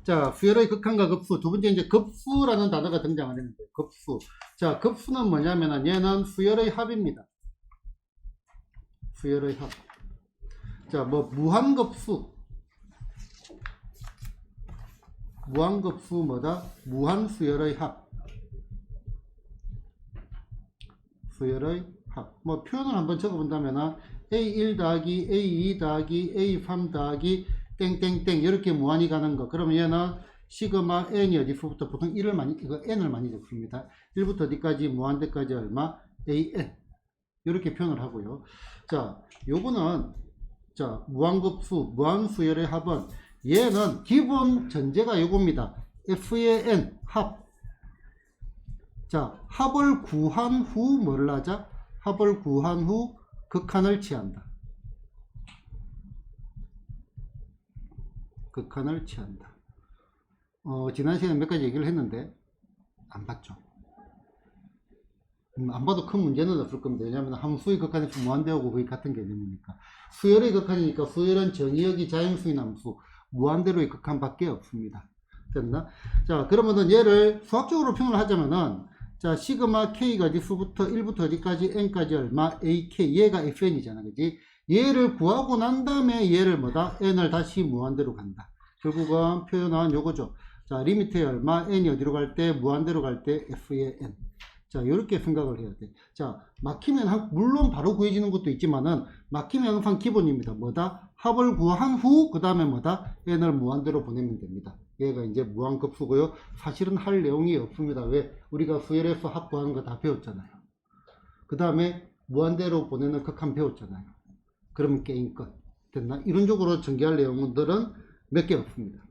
자, 수열의 극한과 급수. 두 번째 이제 급수라는 단어가 등장을 했는데, 급수. 자, 급수는 뭐냐면은 얘는 수열의 합입니다. 수열의 합. 자, 뭐 무한급수. 무한급수 뭐다? 무한수열의 합. 수열의 합. 뭐 표현을 한번 적어본다면은 A1 더하기 A2 더하기 A3 더하기 땡땡땡 이렇게 무한히 가는 거. 그러면 얘는 시그마 n이 어디서부터 보통 1을 많이, 이거 n을 많이 적습니다. 1부터 어디까지 무한대까지 얼마? an. 이렇게 표현을 하고요. 자, 요거는 자, 무한급수, 무한수열의 합은 얘는 기본 전제가 요겁니다. F의 n, 합. 자, 합을 구한 후 뭐를 하자? 합을 구한 후 극한을 취한다. 극한을 취한다. 지난 시간에 몇 가지 얘기를 했는데 안 봤죠. 안 봐도 큰 문제는 없을 겁니다. 왜냐하면 함수의 극한에서 무한대하고 거의 같은 개념이니까. 수열의 극한이니까 수열은 정의역이 자연수인 함수, 무한대로의 극한밖에 없습니다. 됐나? 자, 그러면은 얘를 수학적으로 표현을 하자면은 자, 시그마 k가 지수부터 1부터 어디까지 n까지 얼마? ak. 얘가 fn이잖아. 그지? 얘를 구하고 난 다음에 얘를 뭐다? n을 다시 무한대로 간다. 결국은 표현한 요거죠. 자, 리미트에 얼마? n이 어디로 갈 때? 무한대로 갈 때 f의 n. 자, 이렇게 생각을 해야 돼. 자, 막히면 물론 바로 구해지는 것도 있지만은 막히면 항상 기본입니다. 뭐다? 합을 구한 후 그 다음에 뭐다? n을 무한대로 보내면 됩니다. 얘가 이제 무한급수고요. 사실은 할 내용이 없습니다. 왜? 우리가 수열에서 합 구하는 거 다 배웠잖아요. 그 다음에 무한대로 보내는 극한 배웠잖아요. 그러면 게임 끝. 됐나? 이론적으로 전개할 내용들은 몇 개 없습니다.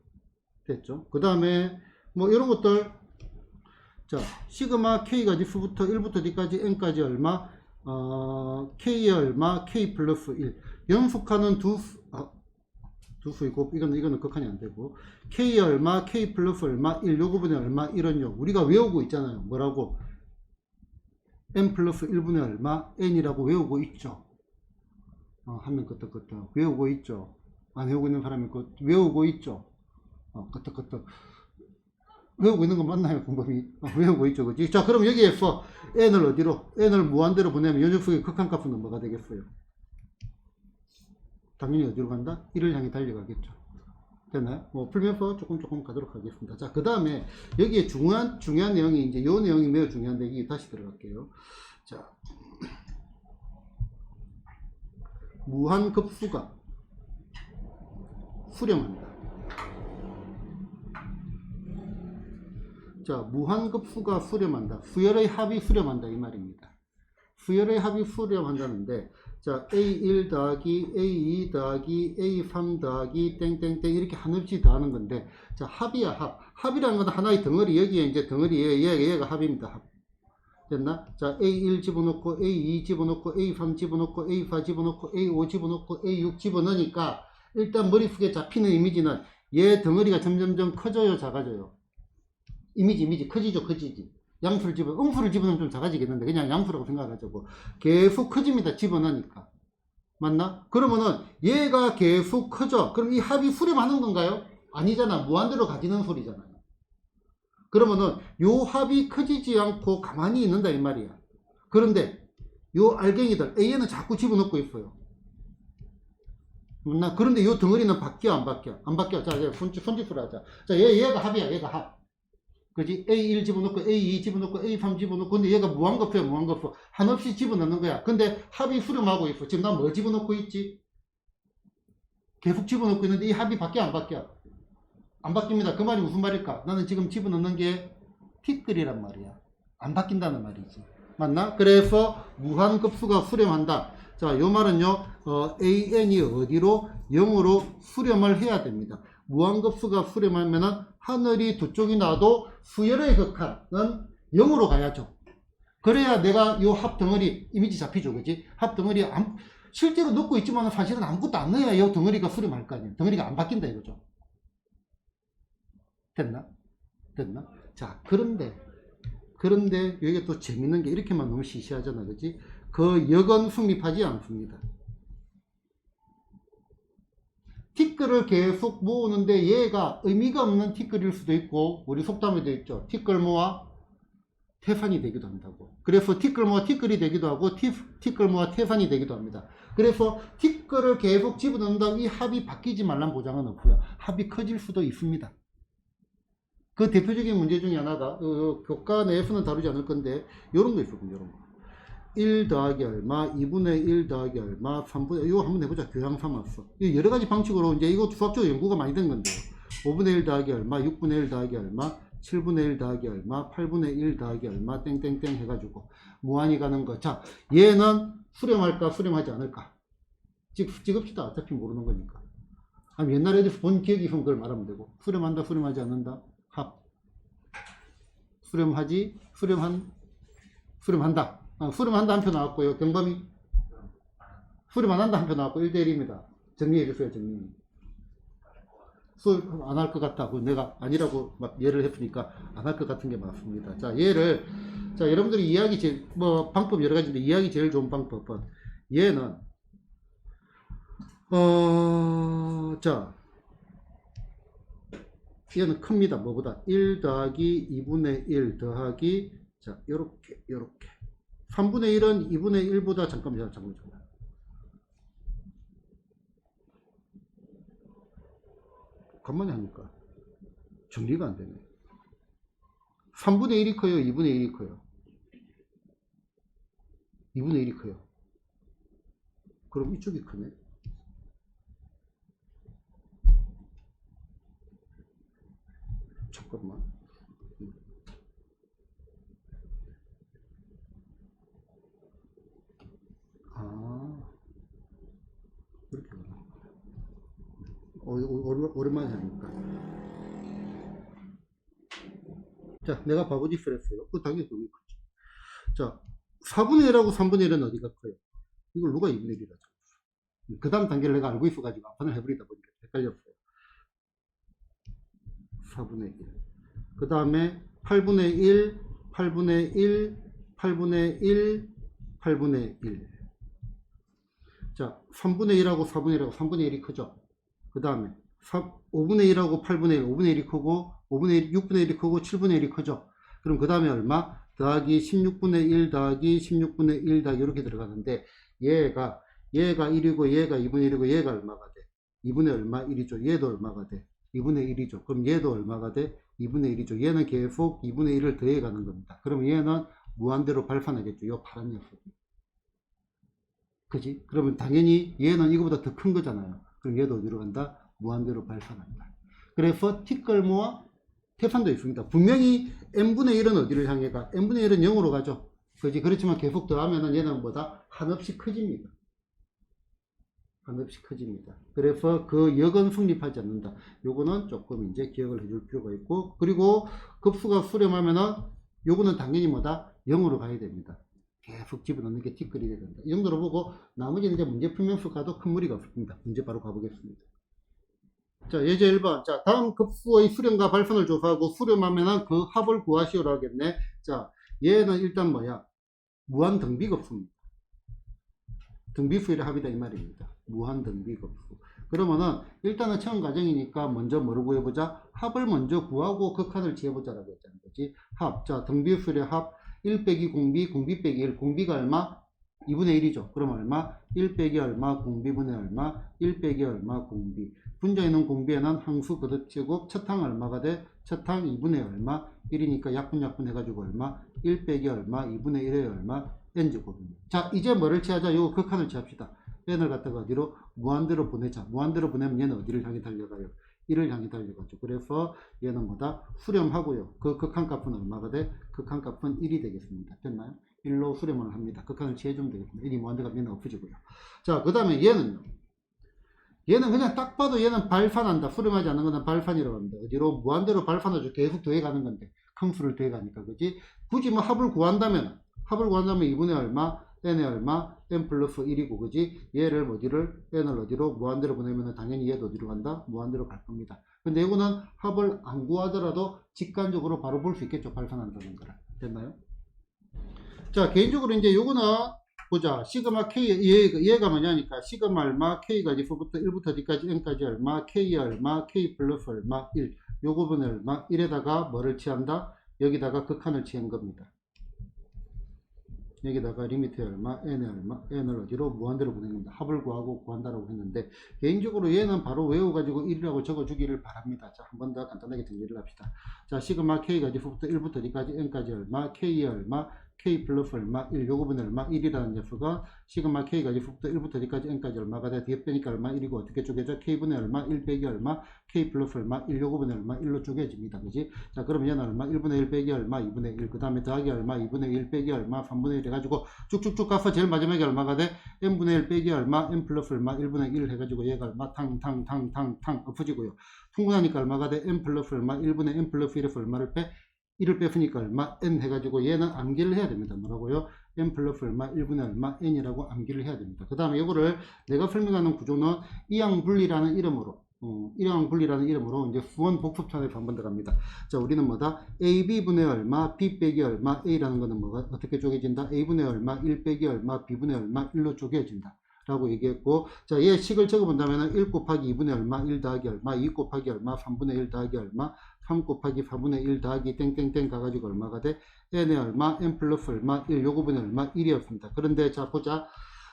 됐죠? 그 다음에 뭐 이런 것들 자, 시그마 k가 지수부터 1부터 d까지 n까지 얼마? k의 얼마? k 플러스 1. 연속하는 두수이고, 이거는 극한이 안 되고. k의 얼마? k 플러스 얼마? 1. 요거분의 얼마? 1은 0. 우리가 외우고 있잖아요. 뭐라고? n 플러스 1분의 얼마? n이라고 외우고 있죠. 한명 끄떡끄떡. 외우고 있죠. 안 외우고 있는 사람이 외우고 있죠. 끄떡끄떡. 외우고 있는 거 맞나요? 방법이 외우고 있죠. 그치? 자, 그럼 여기에서 n을 어디로? n을 무한대로 보내면 요 녀석의 극한값은 뭐가 되겠어요? 당연히 어디로 간다? 1을 향해 달려가겠죠. 됐나요? 뭐 풀면서 조금 가도록 하겠습니다. 자, 그 다음에 여기에 중요한 내용이 이제 요 내용이 매우 중요한데 이게 다시 들어갈게요. 자, 무한급수가 수렴한다. 자, 무한급수가 수렴한다. 수열의 합이 수렴한다 이 말입니다. 수열의 합이 수렴한다는데 자, A1 더하기 A2 더하기 A3 더하기 땡땡땡 이렇게 한없이 더하는 건데 자, 합이야 합. 합이라는 건 하나의 덩어리. 여기에 이제 덩어리 얘가 합입니다. 합. 됐나? 자, A1 집어넣고 A2 집어넣고 A3 집어넣고 A4 집어넣고 A5 집어넣고 A6 집어넣으니까 일단 머릿속에 잡히는 이미지는 얘 덩어리가 점점점 커져요, 작아져요? 이미지 커지지. 양수를 음수를 집어넣으면 좀 작아지겠는데 그냥 양수라고 생각하자고. 계속 커집니다. 집어넣으니까. 맞나? 그러면은 얘가 계속 커져. 그럼 이 합이 수렴하는 건가요? 아니잖아. 무한대로 가지는 소리잖아요. 그러면은 요 합이 커지지 않고 가만히 있는다 이 말이야. 그런데 요 알갱이들 A에는 자꾸 집어넣고 있어요. 맞나? 그런데 요 덩어리는 바뀌어 안 바뀌어? 안 바뀌어. 자, 이제 손짓으로 하자. 자, 얘가 합이야. 얘가 합. 그지? A1 집어넣고 A2 집어넣고 A3 집어넣고 근데 얘가 무한급수야. 무한급수 한없이 집어넣는 거야. 근데 합이 수렴하고 있어. 지금 난 뭐 집어넣고 있지? 계속 집어넣고 있는데 이 합이 바뀌어 안 바뀌어? 안 바뀝니다. 그 말이 무슨 말일까? 나는 지금 집어넣는 게 티끌이란 말이야. 안 바뀐다는 말이지. 맞나? 그래서 무한급수가 수렴한다. 자, 요 말은요 an이 어디로? 0으로 수렴을 해야 됩니다. 무한급수가 수렴하면은 하늘이 두 쪽이 나도 수열의 극한은 0으로 가야죠. 그래야 내가 요 합덩어리 이미지 잡히죠. 그지? 합덩어리 실제로 넣고 있지만 사실은 아무것도 안 넣어야 이 덩어리가 수렴할 거 아니에요. 덩어리가 안 바뀐다 이거죠. 됐나? 자, 그런데 여기가 또 재밌는 게 이렇게만 너무 시시하잖아. 그지? 그 역은 성립하지 않습니다. 티끌을 계속 모으는데 얘가 의미가 없는 티끌일 수도 있고, 우리 속담에 되어 있죠. 티끌 모아 태산이 되기도 한다고. 그래서 티끌 모아 티끌이 되기도 하고, 티끌 모아 태산이 되기도 합니다. 그래서 티끌을 계속 집어넣는다고 이 합이 바뀌지 말란 보장은 없고요. 합이 커질 수도 있습니다. 그 대표적인 문제 중에 하나가 교과 내에서는 다루지 않을 건데 이런 거 있거든요. 이런 거. 1 더하기 얼마, 2분의 1 더하기 얼마, 3분의 이거 한번 해보자. 교양 삼았어. 여러 가지 방식으로 이제 이거 수학적으로 연구가 많이 된 건데요. 5분의 1 더하기 얼마, 6분의 1 더하기 얼마, 7분의 1 더하기 얼마, 8분의 1 더하기 얼마, 땡땡땡 해가지고 무한히 가는 거. 자, 얘는 수렴할까, 수렴하지 않을까? 찍읍시다. 어차피 모르는 거니까. 아니, 옛날 애들 본 기억이 있으면 그걸 말하면 되고. 수렴한다, 수렴하지 않는다. 합. 수렴하지, 수렴한다. 수렴한다 한 표 나왔고요. 경범이 수렴 안 한다 한 표 나왔고 1대1입니다. 정리해 주세요. 정리. 안 할 것 같다. 내가 아니라고 막 예를 했으니까 안 할 것 같은 게 맞습니다. 자, 얘를, 자, 여러분들이 이해하기 제일, 방법 여러 가지인데 이해하기 제일 좋은 방법은 얘는, 자, 얘는 큽니다. 뭐보다 1 더하기 2분의 1 더하기, 자, 요렇게 3분의 1은 2분의 1보다 잠깐만. 간만에 하니까 정리가 안 되네. 3분의 1이 커요, 2분의 1이 커요? 2분의 1이 커요. 그럼 이쪽이 크네. 잠깐만. 그렇게 가나. 오랜만에 하니까. 자, 내가 바보짓을 했어요. 당연히 그게 크지. 자, 4분의 1하고 3분의 1은 어디가 커요? 이걸 누가 2분의 1이라 줬어? 그 다음 단계를 내가 알고 있어가지고 앞판을 해버리다 보니까 헷갈렸어요. 4분의 1. 그 다음에 8분의 1, 8분의 1, 8분의 1, 8분의 1. 자, 3분의 1하고 4분의 1하고 3분의 1이 크죠? 그 다음에 5분의 1하고 8분의 1, 5분의 1이 크고 5분의 1, 6분의 1이 크고 7분의 1이 크죠? 그럼 그 다음에 얼마? 더하기 16분의 1 더하기 16분의 1 더하기 이렇게 들어가는데 얘가 1이고 얘가 2분의 1이고 얘가 얼마가 돼? 2분의 얼마? 1이죠. 얘도 얼마가 돼? 2분의 1이죠. 그럼 얘도 얼마가 돼? 2분의 1이죠. 얘는 계속 2분의 1을 더해 가는 겁니다. 그러면 얘는 무한대로 발산하겠죠. 이 파란 녀석이. 그지? 그러면 당연히 얘는 이거보다 더 큰 거잖아요. 그럼 얘도 어디로 간다? 무한대로 발산한다. 그래서 티끌모아 태산도 있습니다. 분명히 n분의 1은 어디를 향해 가? n분의 1은 0으로 가죠. 그지? 그렇지만 계속 더하면은 얘는 뭐다? 한없이 커집니다. 한없이 커집니다. 그래서 그 역은 성립하지 않는다. 요거는 조금 이제 기억을 해줄 필요가 있고, 그리고 급수가 수렴하면은 요거는 당연히 뭐다? 0으로 가야 됩니다. 계속 집어넣는 게 티끌이 돼야 된다. 이 정도로 보고 나머지는 이제 문제 풀면서 가도 큰 무리가 없습니다. 문제 바로 가보겠습니다. 자, 예제 1번. 자, 다음 급수의 수렴과 발산을 조사하고 수렴하면은 그 합을 구하시오라 하겠네. 자, 얘는 일단 뭐야? 무한 등비급수입니다. 등비수의 합이다 이 말입니다. 무한 등비급수. 그러면은 일단은 처음 과정이니까 먼저 뭐를 구해보자? 합을 먼저 구하고 극한을 지어보자라고 했잖아. 그지? 합. 자, 등비수의 합 1 빼기 공비, 공비 빼기 1. 공비가 얼마? 2분의 1이죠. 그럼 얼마? 1 빼기 얼마? 공비분의 얼마? 1 빼기 얼마? 공비. 분자에 있는 공비에는 항수 거듭제곱 첫 항 얼마가 돼? 첫 항 2분의 얼마? 1이니까 약분 해가지고 얼마? 1 빼기 얼마? 2분의 1의 얼마? n제곱입니다. 자, 이제 뭐를 취하자? 요 극한을 취합시다. n을 갖다가 어디로? 무한대로 보내자. 무한대로 보내면 얘는 어디를 향해 달려가요? 1을 향해 달려가죠. 그래서 얘는 뭐다? 수렴하고요. 그 극한값은 얼마가 돼? 극한값은 1이 되겠습니다. 됐나요? 1로 수렴을 합니다. 극한을 취해주면 되겠습니다. 1이 무한대가 얘는 없어지고요. 자, 그 다음에 얘는요. 얘는 그냥 딱 봐도 얘는 발산한다. 수렴하지 않는 거는 발산이라고 합니다. 어디로? 무한대로 발산하죠. 계속 더해가는 건데. 큰 수를 더해가니까. 그지? 굳이 뭐 합을 구한다면 2분의 얼마? n의 얼마? n 플러스 1이고, 그지? 얘를 어디를? n을 어디로? 무한대로 보내면 당연히 얘도 어디로 간다? 무한대로 갈 겁니다. 근데 이거는 합을 안 구하더라도 직관적으로 바로 볼 수 있겠죠. 발산한다는 거를. 됐나요? 자, 개인적으로 이제 요거는 보자. 시그마 K, 얘가 뭐냐니까. 시그마 얼마, K가 F부터 1부터 D까지 N까지 얼마, K 얼마, K 플러스 얼마, 1. 요 부분에 얼마, 1에다가 뭐를 취한다? 여기다가 극한을 취한 겁니다. 여기다가 리미트에 얼마, n에 얼마, n을 어디로? 무한대로 보낸 겁니다. 합을 구하고 구한다라고 했는데, 개인적으로 얘는 바로 외워가지고 1이라고 적어주기를 바랍니다. 자, 한 번 더 간단하게 정리를 합시다. 자, 시그마 K가 F부터 1부터 D까지 n까지 얼마, K 얼마, K 플러스 얼마, 1, 요 부분에 얼마, 1이라는 녀석은 시그마 K가 F부터 1부터 D까지 n까지 얼마가 돼? 뒤에 빼니까 얼마, 1이고 어떻게 쪼개져? K분의 얼마, 1 빼기 얼마, K 플러스 얼마, 1, 요 부분에 얼마, 1로 쪼개집니다. 그지? 자, 그러면 얘는 얼마, 1분의 1 빼기 얼마, 2분의 1, 그 다음에 더하기 얼마, 2분의 1 빼기 얼마, 3분의 1 해가지고 쭉쭉쭉 가서 제일 마지막에 얼마가 돼? n분의 1 빼기 얼마, n 플러스 얼마, 1분의 1 해가지고 얘가 얼마, 탕 엎어지고요. 풍분하니까 얼마가 돼? n 플러스 얼마, 1분의 n 플러스 1에서 얼마를 빼? 1을 뺐으니까 얼마? n 해가지고 얘는 암기를 해야 됩니다. 뭐라고요? n 플러스 얼마? 1분의 얼마? n이라고 암기를 해야 됩니다. 그 다음에 이거를 내가 설명하는 구조는 이항분리라는 이름으로 이항분리라는 이름으로 이제 수원 복습편에서 한 번 들어갑니다. 자, 우리는 뭐다? ab분의 얼마? b 빼기 얼마? a라는 거는 뭐가 어떻게 쪼개진다? a분의 얼마? 1 빼기 얼마? b분의 얼마? 1로 쪼개진다. 라고 얘기했고, 자, 얘 식을 적어본다면 1 곱하기 2분의 얼마, 1 더하기 얼마, 2 곱하기 얼마, 3분의 1 더하기 얼마, 3 곱하기 4분의 1 더하기 땡땡땡 가가지고 얼마가 돼? n의 얼마, n 플러스 얼마, 1, 요 부분의 얼마, 1이었습니다. 그런데 자, 보자.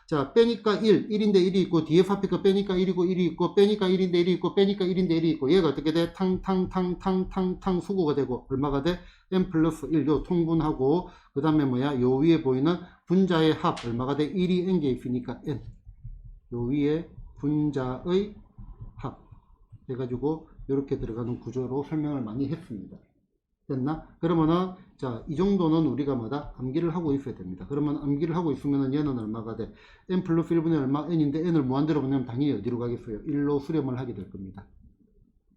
자, 빼니까 1인데 1이 있고, 뒤에 파피가 빼니까 1이고 1이 있고, 빼니까 1인데 1이 있고, 빼니까 1인데 1이 있고, 얘가 어떻게 돼? 탕 수고가 되고, 얼마가 돼? n 플러스 1, 요 통분하고, 그 다음에 뭐야? 요 위에 보이는 분자의 합, 얼마가 돼? 1이 n개 있으니까 n. 요 위에 분자의 합 해가지고 이렇게 들어가는 구조로 설명을 많이 했습니다. 됐나? 그러면은 자, 이 정도는 우리가 뭐다? 암기를 하고 있어야 됩니다. 그러면 암기를 하고 있으면은 얘는 얼마가 돼? n 플러스 1분의 얼마 n인데 n을 무한대로 보내면 당연히 어디로 가겠어요? 1로 수렴을 하게 될 겁니다.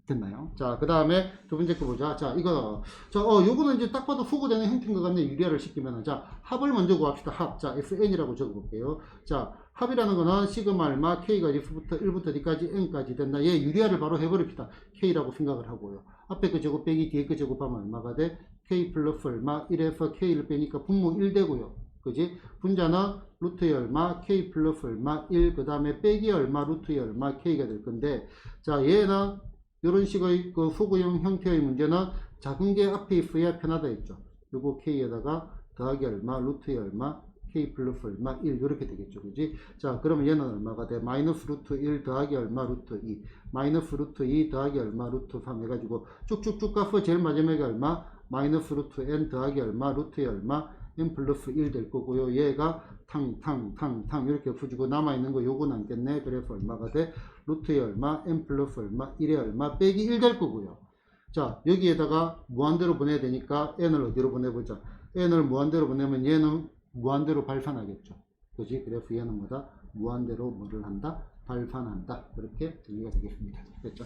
됐나요? 자, 그 다음에 두 번째 거 보자. 자, 이거. 자, 요거는 이제 딱 봐도 소구되는 형태인 것 같네. 유리화를 시키면은. 자, 합을 먼저 구합시다. 합. 자, SN이라고 적어볼게요. 자, 합이라는 거는 시그마 얼마, K가 F부터 1부터 D까지 N까지 된다. 얘 유리화를 바로 해버립시다. K라고 생각을 하고요. 앞에 그 제곱 빼기 뒤에 그 제곱하면 얼마가 돼? K 플러스 얼마, 1에서 K를 빼니까 분모 1 되고요. 그지? 분자는 루트의 얼마, K 플러스 얼마, 1, 그 다음에 빼기 얼마, 루트의 얼마, K가 될 건데, 자, 얘는 이런 식의 그 소구형 형태의 문제는 작은 게 앞에 있어야 편하다 했죠. 요거 K에다가 더하기 얼마, 루트의 얼마, K 플러스 얼마, 1 이렇게 되겠죠. 그지? 자, 그러면 얘는 얼마가 돼? 마이너스 루트 1 더하기 얼마, 루트 2 마이너스 루트 2 더하기 얼마, 루트 3 해가지고 쭉쭉쭉 가서 제일 마지막에 얼마? 마이너스 루트 n 더하기 얼마, 루트의 얼마, n 플러스 1 될 거고요. 얘가 탕 이렇게 푸지고 남아있는 거 요거 남겠네. 그래서 얼마가 돼? 루트의 얼마, n 플러스 얼마, 1의 얼마 빼기 1 될 거고요. 자, 여기에다가 무한대로 보내야 되니까 n을 어디로 보내보자. n을 무한대로 보내면 얘는 무한대로 발산하겠죠. 그지? 그래서 얘는 뭐다? 무한대로 뭐를 한다? 발산한다. 그렇게 정리가 되겠습니다. 됐죠?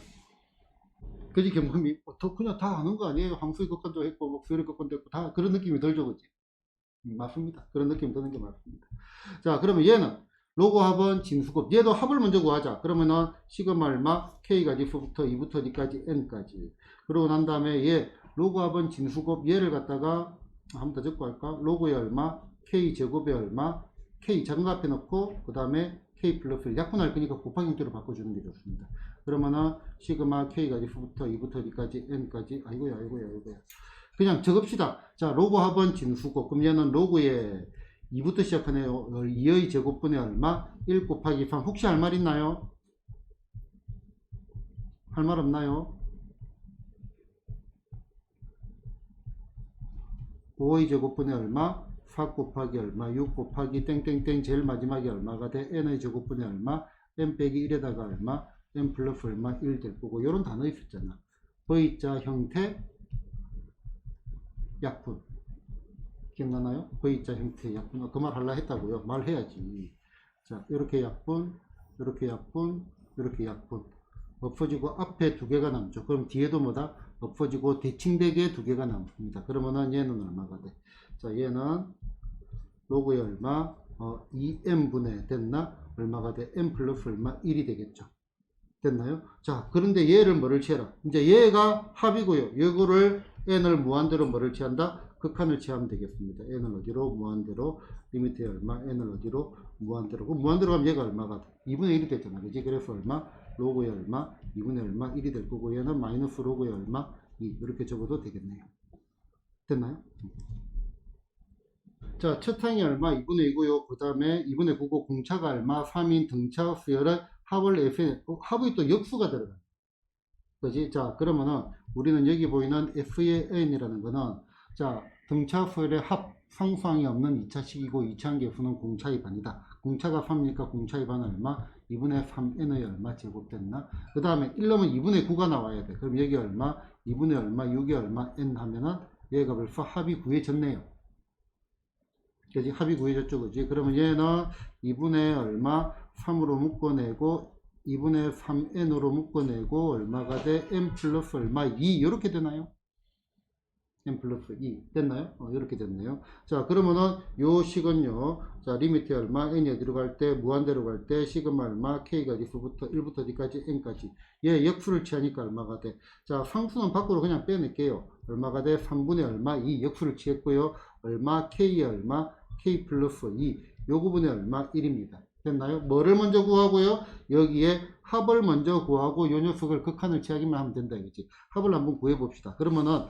그지? 경험이 그냥 다 아는 거 아니에요? 함수의 극한도 했고 목수의 극한도 했고 다 그런 느낌이 들죠. 그지? 맞습니다. 그런 느낌 드는 게 맞습니다. 자, 그러면 얘는 로고 합은 진수곱. 얘도 합을 먼저 구하자. 그러면은 시그마 얼마, K가 F부터 2부터 D까지 N까지. 그러고 난 다음에 얘 로고 합은 진수곱. 얘를 갖다가 한 번 더 적고 할까? 로고의 얼마, K 제곱의 얼마, K 작은 거 앞에 넣고 그 다음에 K 플러스를 약분할 거니까 곱하기 형태로 바꿔주는 게 좋습니다. 그러면은 시그마 K가 F부터 2부터 D까지 N까지. 아이고야. 그냥 적읍시다. 자, 로고 합은 진수곱. 그럼 얘는 로고에 2부터 시작하네요. 2의 제곱분의 얼마? 1 곱하기 3. 혹시 할 말 있나요? 할 말 없나요? 5의 제곱분의 얼마? 4 곱하기 얼마? 6 곱하기 땡땡땡 제일 마지막에 얼마가 돼? n의 제곱분의 얼마? n 빼기 1에다가 얼마? n 플러스 얼마? 1 될 거고. 이런 단어 있었잖아. V자 형태 약분. 기억나나요? V자 형태 약분. 그 말 하려 했다고요? 말해야지. 자, 이렇게 약분, 이렇게 약분, 이렇게 약분. 엎어지고 앞에 두 개가 남죠. 그럼 뒤에도 뭐다? 엎어지고 대칭되게 두 개가 남습니다. 그러면은 얘는 얼마가 돼? 자, 얘는 로그의 얼마? 2n분의 됐나? 얼마가 돼? n 플러스 얼마? 1이 되겠죠. 됐나요? 자, 그런데 얘를 뭐를 취해라? 이제 얘가 합이고요. 이거를 n을 무한대로 뭐를 취한다? 극한을 취하면 되겠습니다. n을 어디로? 무한대로. 리미트에 얼마? n을 어디로? 무한대로. 그럼 무한대로 가면 얘가 얼마가 돼? 2분의 1이 됐잖아. 그지? 그래서 얼마? 로그에 얼마? 2분의 얼마? 1이 될 거고, 얘는 마이너스 로그에 얼마? 2. 이렇게 적어도 되겠네요. 됐나요? 자, 첫 항이 얼마? 2분의 2고요. 그 다음에 2분의 9고 공차가 얼마? 3인 등차 수열의 합을 FN, 합이 또 역수가 들어가요. 그지? 자, 그러면은 우리는 여기 보이는 F의 N이라는 거는, 자, 등차 수열의 합, 상수항이 없는 2차식이고 2차항 개수는 공차의 반이다. 공차가 3이니까 공차의 반은 얼마? 2분의 3n의 얼마 제곱됐나? 그 다음에 1 넣으면 2분의 9가 나와야 돼. 그럼 여기 얼마? 2분의 얼마? 6이 얼마? n 하면은 얘가 벌써 합이 구해졌네요. 그지? 합이 구해졌죠. 그지? 그러면 얘는 2분의 얼마? 3으로 묶어내고 2분의 3n으로 묶어내고 얼마가 돼? n 플러스 얼마? 2 이렇게 되나요? n 플러스 2 됐나요? 이렇게 됐네요. 자, 그러면은 요 식은요. 자, 리미트 얼마? n이 어디로 갈 때? 무한대로 갈 때 시그마 얼마? k가 지수부터 1부터 d까지 n까지. 얘 역수를 취하니까 얼마가 돼? 자, 상수는 밖으로 그냥 빼낼게요. 얼마가 돼? 3분의 얼마? 2 역수를 취했고요. 얼마? k 얼마? k 플러스 2 요 부분에 얼마? 1입니다. 됐나요? 뭐를 먼저 구하고요? 여기에 합을 먼저 구하고 요 녀석을 극한을 취하기만 하면 된다 이거지. 합을 한번 구해 봅시다. 그러면은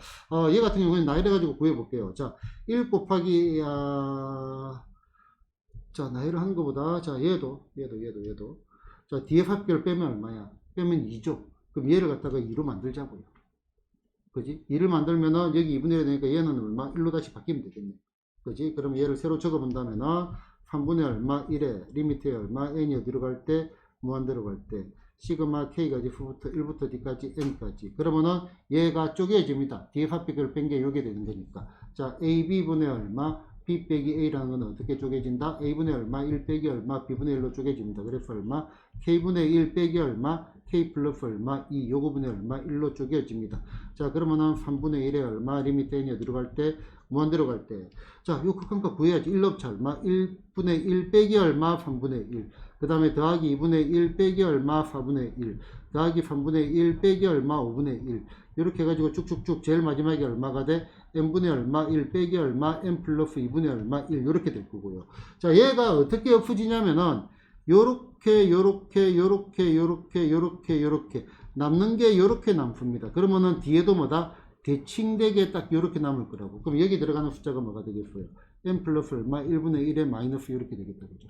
얘 같은 경우는 나이를 가지고 구해 볼게요. 자, 1 곱하기 자, 나이를 하는 것보다 자, 얘도 자, 뒤에 합계를 빼면 얼마야? 빼면 2죠. 그럼 얘를 갖다가 2로 만들자고요. 그지? 2를 만들면은 여기 2분의 1이 되니까 얘는 얼마? 1로 다시 바뀌면 되겠네. 그지? 그럼 얘를 새로 적어 본다면은 3분의 얼마? 1에 리미트에 얼마? n이 어디로 갈 때? 무한대로 갈 때 시그마 k가 지수부터 1부터 d까지 n까지. 그러면은 얘가 쪼개집니다. 뒤에 합비를 뺀 게 요게 되는 거니까. 자, ab분의 얼마? b 빼기 a라는 건 어떻게 쪼개진다? a분의 얼마? 1 빼기 얼마? b분의 1로 쪼개집니다. 그래서 얼마? k분의 1 빼기 얼마? k 플러스 얼마? 2 요거분의 얼마? 1로 쪼개집니다. 자, 그러면은 3분의 1에 얼마? 리미트 n이 어디로 갈 때? 무한대로 갈 때. 자, 요 극한값 구해야지. 1럽차 얼마? 1분의 1 빼기 얼마? 3분의 1. 그 다음에 더하기 2분의 1 빼기 얼마? 4분의 1. 더하기 3분의 1 빼기 얼마? 5분의 1. 이렇게 해가지고 쭉쭉쭉 제일 마지막에 얼마가 돼? n분의 얼마? 1 빼기 얼마? n 플러스 2분의 얼마? 1. 이렇게 될 거고요. 자, 얘가 어떻게 엎어지냐면은 요렇게 남는 게 요렇게 남습니다. 그러면은 뒤에도 뭐다? 대칭되게 딱 요렇게 남을 거라고. 그럼 여기 들어가는 숫자가 뭐가 되겠어요? n 플러스 얼마? 1분의 1에 마이너스 이렇게 되겠다. 그죠?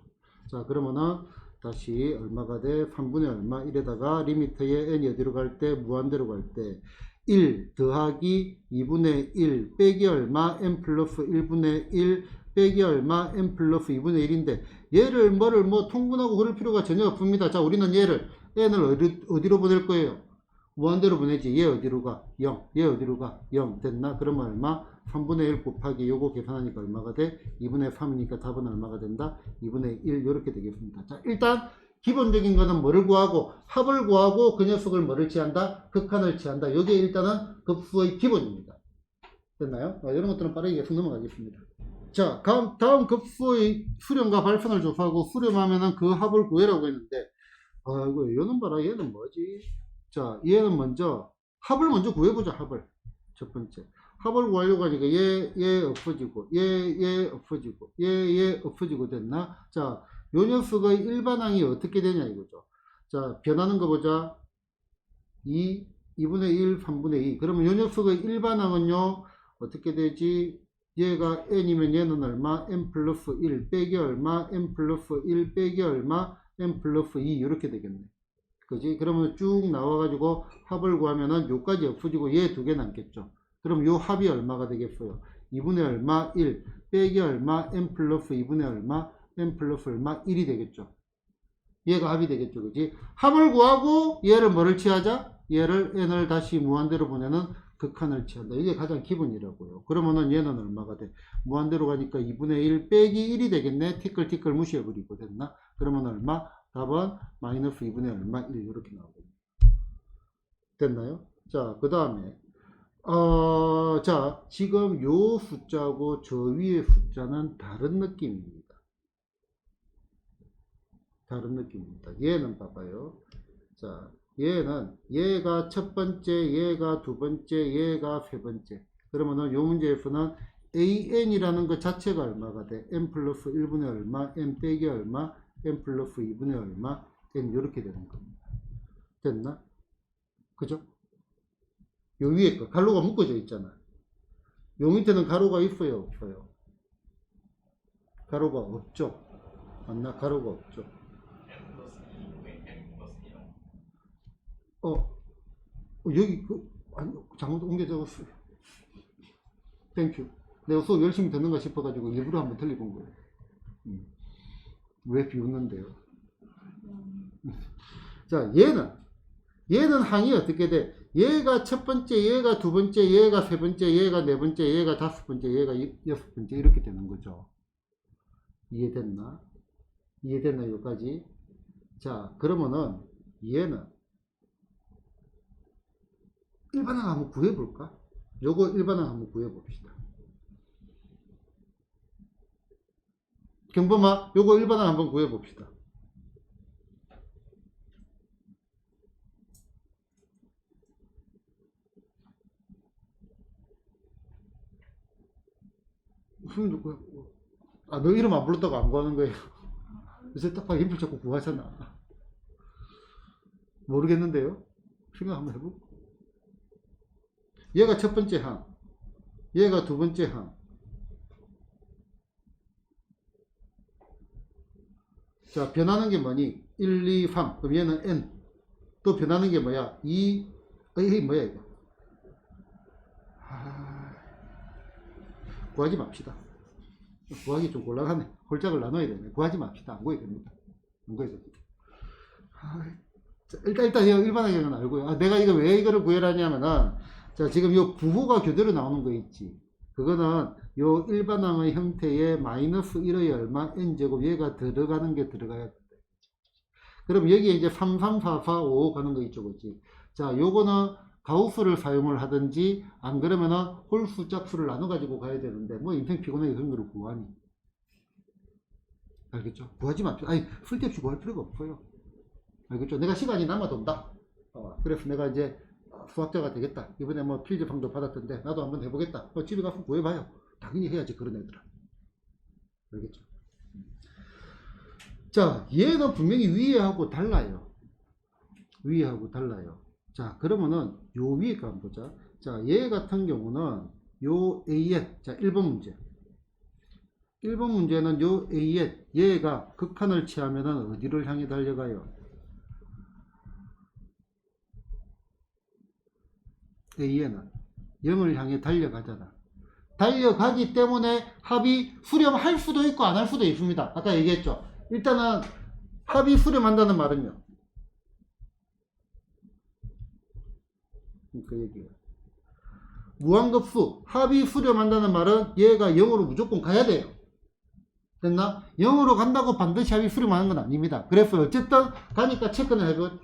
자, 그러면은 다시 얼마가 돼? 3분의 얼마? 1에다가 리미트에 n이 어디로 갈 때? 무한대로 갈 때 1 더하기 2분의 1 빼기 얼마? n 플러스 1분의 1 빼기 얼마? n 플러스 2분의 1인데 얘를 뭐를 통분하고 그럴 필요가 전혀 없습니다. 자, 우리는 얘를 n을 어디로 보낼 거예요? 무한대로 보내지. 얘 어디로 가? 0. 얘 어디로 가? 0. 됐나? 그러면 얼마? 3분의 1 곱하기 요거 계산하니까 얼마가 돼? 2분의 3이니까 답은 얼마가 된다? 2분의 1 이렇게 되겠습니다. 자, 일단 기본적인 거는 뭐를 구하고? 합을 구하고 그 녀석을 뭐를 취한다? 극한을 취한다. 이게 일단은 급수의 기본입니다. 됐나요? 이런 것들은 빠르게 계속 넘어가겠습니다. 자, 다음 급수의 수렴과 발생을 조사하고 수렴하면은 그 합을 구해라고 했는데 이거 얘는 봐라. 얘는 뭐지? 자, 얘는 먼저 합을 먼저 구해보자. 합을 첫 번째 합을 구하려고 하니까 얘 엎어지고 얘 엎어지고 얘 엎어지고 됐나? 자, 요 녀석의 일반항이 어떻게 되냐 이거죠. 자, 변하는 거 보자. 2분의 1 3분의 2. 그러면 요 녀석의 일반항은요 어떻게 되지? 얘가 n이면 얘는 얼마? n 플러스 1 빼기 얼마? n 플러스 1 빼기 얼마? n 플러스 2 이렇게 되겠네. 그지? 그러면 쭉 나와가지고 합을 구하면은 요까지 없어지고 얘 두 개 남겠죠. 그럼 요 합이 얼마가 되겠어요? 2분의 얼마? 1 빼기 얼마? n 플러스 2분의 얼마? n 플러스 얼마? 1이 되겠죠. 얘가 합이 되겠죠. 그지? 합을 구하고 얘를 뭐를 취하자? 얘를 n을 다시 무한대로 보내는 극한을 취한다. 이게 가장 기본이라고요. 그러면은 얘는 얼마가 돼? 무한대로 가니까 2분의 1 빼기 1이 되겠네. 티끌 무시해버리고 됐나? 그러면 얼마? 답은 마이너스 2분의 얼마? 1 이렇게 나오거든요. 됐나요? 자, 그 다음에 자, 지금 요 숫자하고 저 위의 숫자는 다른 느낌입니다. 다른 느낌입니다. 얘는 봐봐요. 자, 얘는 얘가 첫 번째, 얘가 두 번째, 얘가 세 번째. 그러면은 요 문제에서는 AN이라는 것 자체가 얼마가 돼? n 플러스 1분의 얼마, n 빼기 얼마, n 플러스 2분의 얼마, n 이렇게 되는 겁니다. 됐나? 그죠? 요 위에 거 가로가 묶어져 있잖아. 요 밑에는 가로가 있어요, 없어요? 가로가 없죠. 맞나? 가로가 없죠. 여기 아니, 잘못 옮겨 적었어요. 땡큐. 내가 수업 열심히 듣는가 싶어가지고 일부러 한번 틀려본 거예요. 왜 비웃는데요? 자, 얘는 항이 어떻게 돼? 얘가 첫 번째, 얘가 두 번째, 얘가 세 번째, 얘가 네 번째, 얘가 다섯 번째, 얘가 여섯 번째 이렇게 되는 거죠. 이해됐나? 이해됐나 여기까지? 자, 그러면은 얘는 일반항 한번 구해볼까? 요거 일반항 한번 구해봅시다. 경범아, 요거 일반항 한번 구해봅시다. 너 이름 안 불렀다고 안 구하는 거예요? 요새 딱 봐, 인풀 자꾸 구하잖아. 모르겠는데요? 생각 한번 해볼까? 얘가 첫 번째 항, 얘가 두 번째 항. 자, 변하는 게 뭐니? 1, 2, 3. 그럼 얘는 n. 또 변하는 게 뭐야? 2, 이게 뭐야 이거? 구하지 맙시다. 구하기 좀 곤란하네. 홀짝을 나눠야 되네. 구하지 맙시다. 안 구해야 됩니다. 안 구해야 됩니다. 일단 일반항은 알고요. 내가 이거 왜 이거를 구해라냐면은, 자, 요 부호가 교대로 나오는 거 있지. 그거는 요 일반항의 형태에 마이너스 1의 얼마 n제곱 얘가 들어가는 게 들어가야 돼. 그럼 여기에 이제 3, 3, 4, 4, 5 가는 거 있죠. 그치? 자, 요거는 가우스를 사용을 하든지 안 그러면은 홀수 짝수를 나눠 가지고 가야 되는데 뭐 인생 피곤하게 그런 거를 구하니. 알겠죠? 구하지 맙시다. 아니, 쓸데없이 구할 필요가 없어요. 알겠죠? 내가 시간이 남아돈다. 그래서 내가 이제 수학자가 되겠다. 이번에 뭐 필기평도 받았던데 나도 한번 해보겠다. 집에 가서 구해봐요. 당연히 해야지 그런 애들은. 알겠죠? 자, 얘는 분명히 위에하고 달라요. 위에하고 달라요. 자, 그러면은 요 위에 거 한번 보자. 자, 얘 같은 경우는 요 AN, 자, 1번 문제. 1번 문제는 요 AN, 얘가 극한을 취하면은 어디를 향해 달려가요? AN은 0을 향해 달려가잖아. 달려가기 때문에 합이 수렴할 수도 있고 안 할 수도 있습니다. 아까 얘기했죠. 일단은 합이 수렴한다는 말은요. 그 얘기예요. 무한급수 합이 수렴한다는 말은 얘가 0으로 무조건 가야 돼요. 됐나? 0으로 간다고 반드시 합이 수렴하는 건 아닙니다. 그래서 어쨌든 가니까 체크는